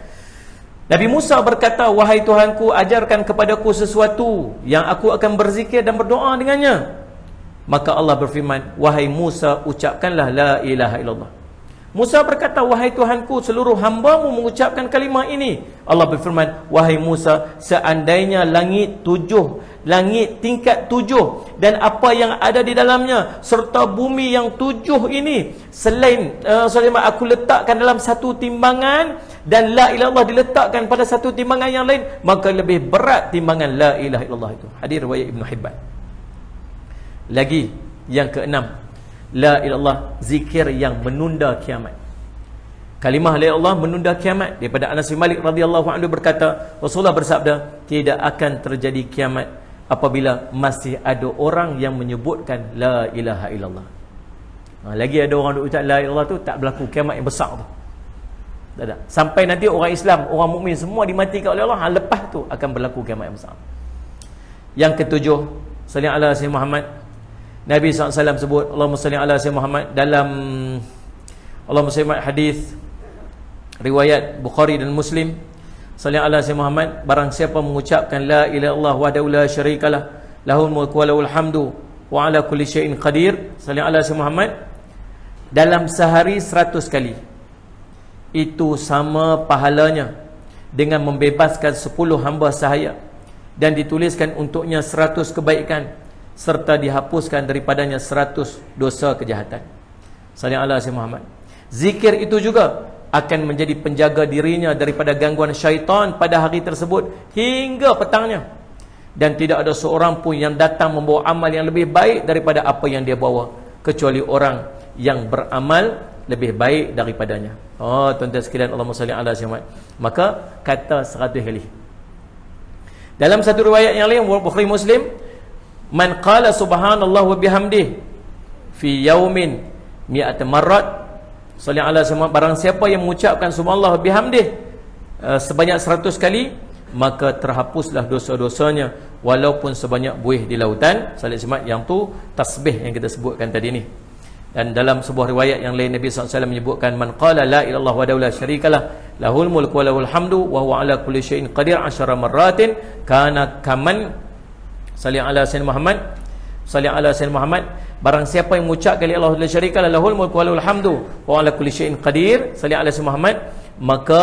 Nabi Musa berkata, wahai Tuhanku, ajarkan kepadaku sesuatu yang aku akan berzikir dan berdoa dengannya. Maka Allah berfirman, wahai Musa, ucapkanlah la ilaha illallah. Musa berkata, wahai Tuhanku, seluruh hamba-Mu mengucapkan kalimah ini. Allah berfirman, wahai Musa, seandainya langit tingkat 7 dan apa yang ada di dalamnya serta bumi yang 7 ini selain aku letakkan dalam satu timbangan, dan la ilaha illallah diletakkan pada satu timbangan yang lain, maka lebih berat timbangan la ilaha illallah itu. Hadis riwayat Ibnu Hibban. Lagi yang keenam, la ilaha illallah zikir yang menunda kiamat. Kalimah la ilaha illallah menunda kiamat. Daripada Anas bin Malik radhiyallahu anhu berkata, Rasulullah bersabda, tidak akan terjadi kiamat apabila masih ada orang yang menyebutkan la ilaha illallah. Lagi ada orang yang ucap la ilaha illallah tu, tak berlaku kiamat yang besar tu. Tak ada. Sampai nanti orang Islam, orang mukmin semua dimatikan oleh Allah, lepas tu akan berlaku kiamat yang besar. Yang ketujuh, salli ala sayyidina Muhammad. Nabi SAW sebut, Allahumma salli ala sayyidina Muhammad, dalam Allahumma salli hadis riwayat Bukhari dan Muslim, salli ala sayyidina Muhammad, barang siapa mengucapkan la ilaha illallah wahdahu la syarikalah, lahul mulku wa lahul hamdu wa ala kulli syai'in qadir, salli ala sayyidina Muhammad, dalam sehari 100 kali, itu sama pahalanya dengan membebaskan 10 hamba sahaya dan dituliskan untuknya 100 kebaikan serta dihapuskan daripadanya 100 dosa kejahatan. Sallallahu alaihi Muhammad. Zikir itu juga akan menjadi penjaga dirinya daripada gangguan syaitan pada hari tersebut hingga petangnya, dan tidak ada seorang pun yang datang membawa amal yang lebih baik daripada apa yang dia bawa kecuali orang yang beramal lebih baik daripadanya. Oh tuan-tuan sekalian, Allahumma salli ala Muhammad. Maka kata 100 kali. Dalam satu riwayat yang lain Bukhari Muslim, man qala subhanallah wa bihamdih fi yaumin mi'at marrat, salli ala Muhammad, barang siapa yang mengucapkan subhanallah wa bihamdih sebanyak 100 kali, maka terhapuslah dosa-dosanya walaupun sebanyak buih di lautan. Salli Muhammad, yang tu tasbih yang kita sebutkan tadi ni. Dan dalam sebuah riwayat yang lain Nabi SAW menyebutkan, man qala la ilallah wa la syarikalah lahul mulku wa lahul hamdu wa huwa ala kulli syai'in qadir 10 marratin kana kaman. Salli ala sayyidina Muhammad, salli ala sayyidina Muhammad, barang siapa yang mengucapkan la ilaha illa syarikalah lahul mulku wa lahul hamdu wa ala kulli syai'in qadir, salli ala sayyidina Muhammad, maka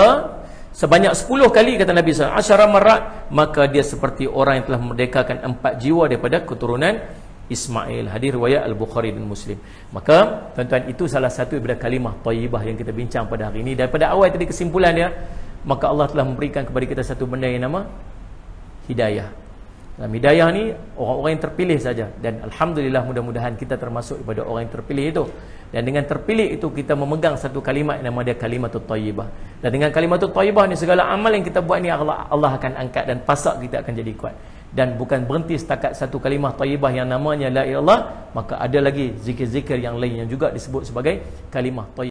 sebanyak 10 kali kata Nabi SAW, 10 marrat, maka dia seperti orang yang telah memerdekakan 4 jiwa daripada keturunan Ismail. Hadis riwayat Al-Bukhari dan Muslim. Maka tuan-tuan, itu salah satu daripada kalimah thayyibah yang kita bincang pada hari ini. Daripada awal tadi kesimpulan dia, maka Allah telah memberikan kepada kita satu benda yang nama hidayah. Dalam hidayah ni orang-orang yang terpilih saja, dan alhamdulillah mudah-mudahan kita termasuk daripada orang yang terpilih itu. Dan dengan terpilih itu kita memegang satu kalimat yang nama dia kalimatut thayyibah. Dan dengan kalimatut thayyibah ni segala amal yang kita buat ni Allah akan angkat dan pasak kita akan jadi kuat. Dan bukan berhenti setakat satu kalimah thayyibah yang namanya la ilallah, maka ada lagi zikir-zikir yang lain yang juga disebut sebagai kalimah thayyibah.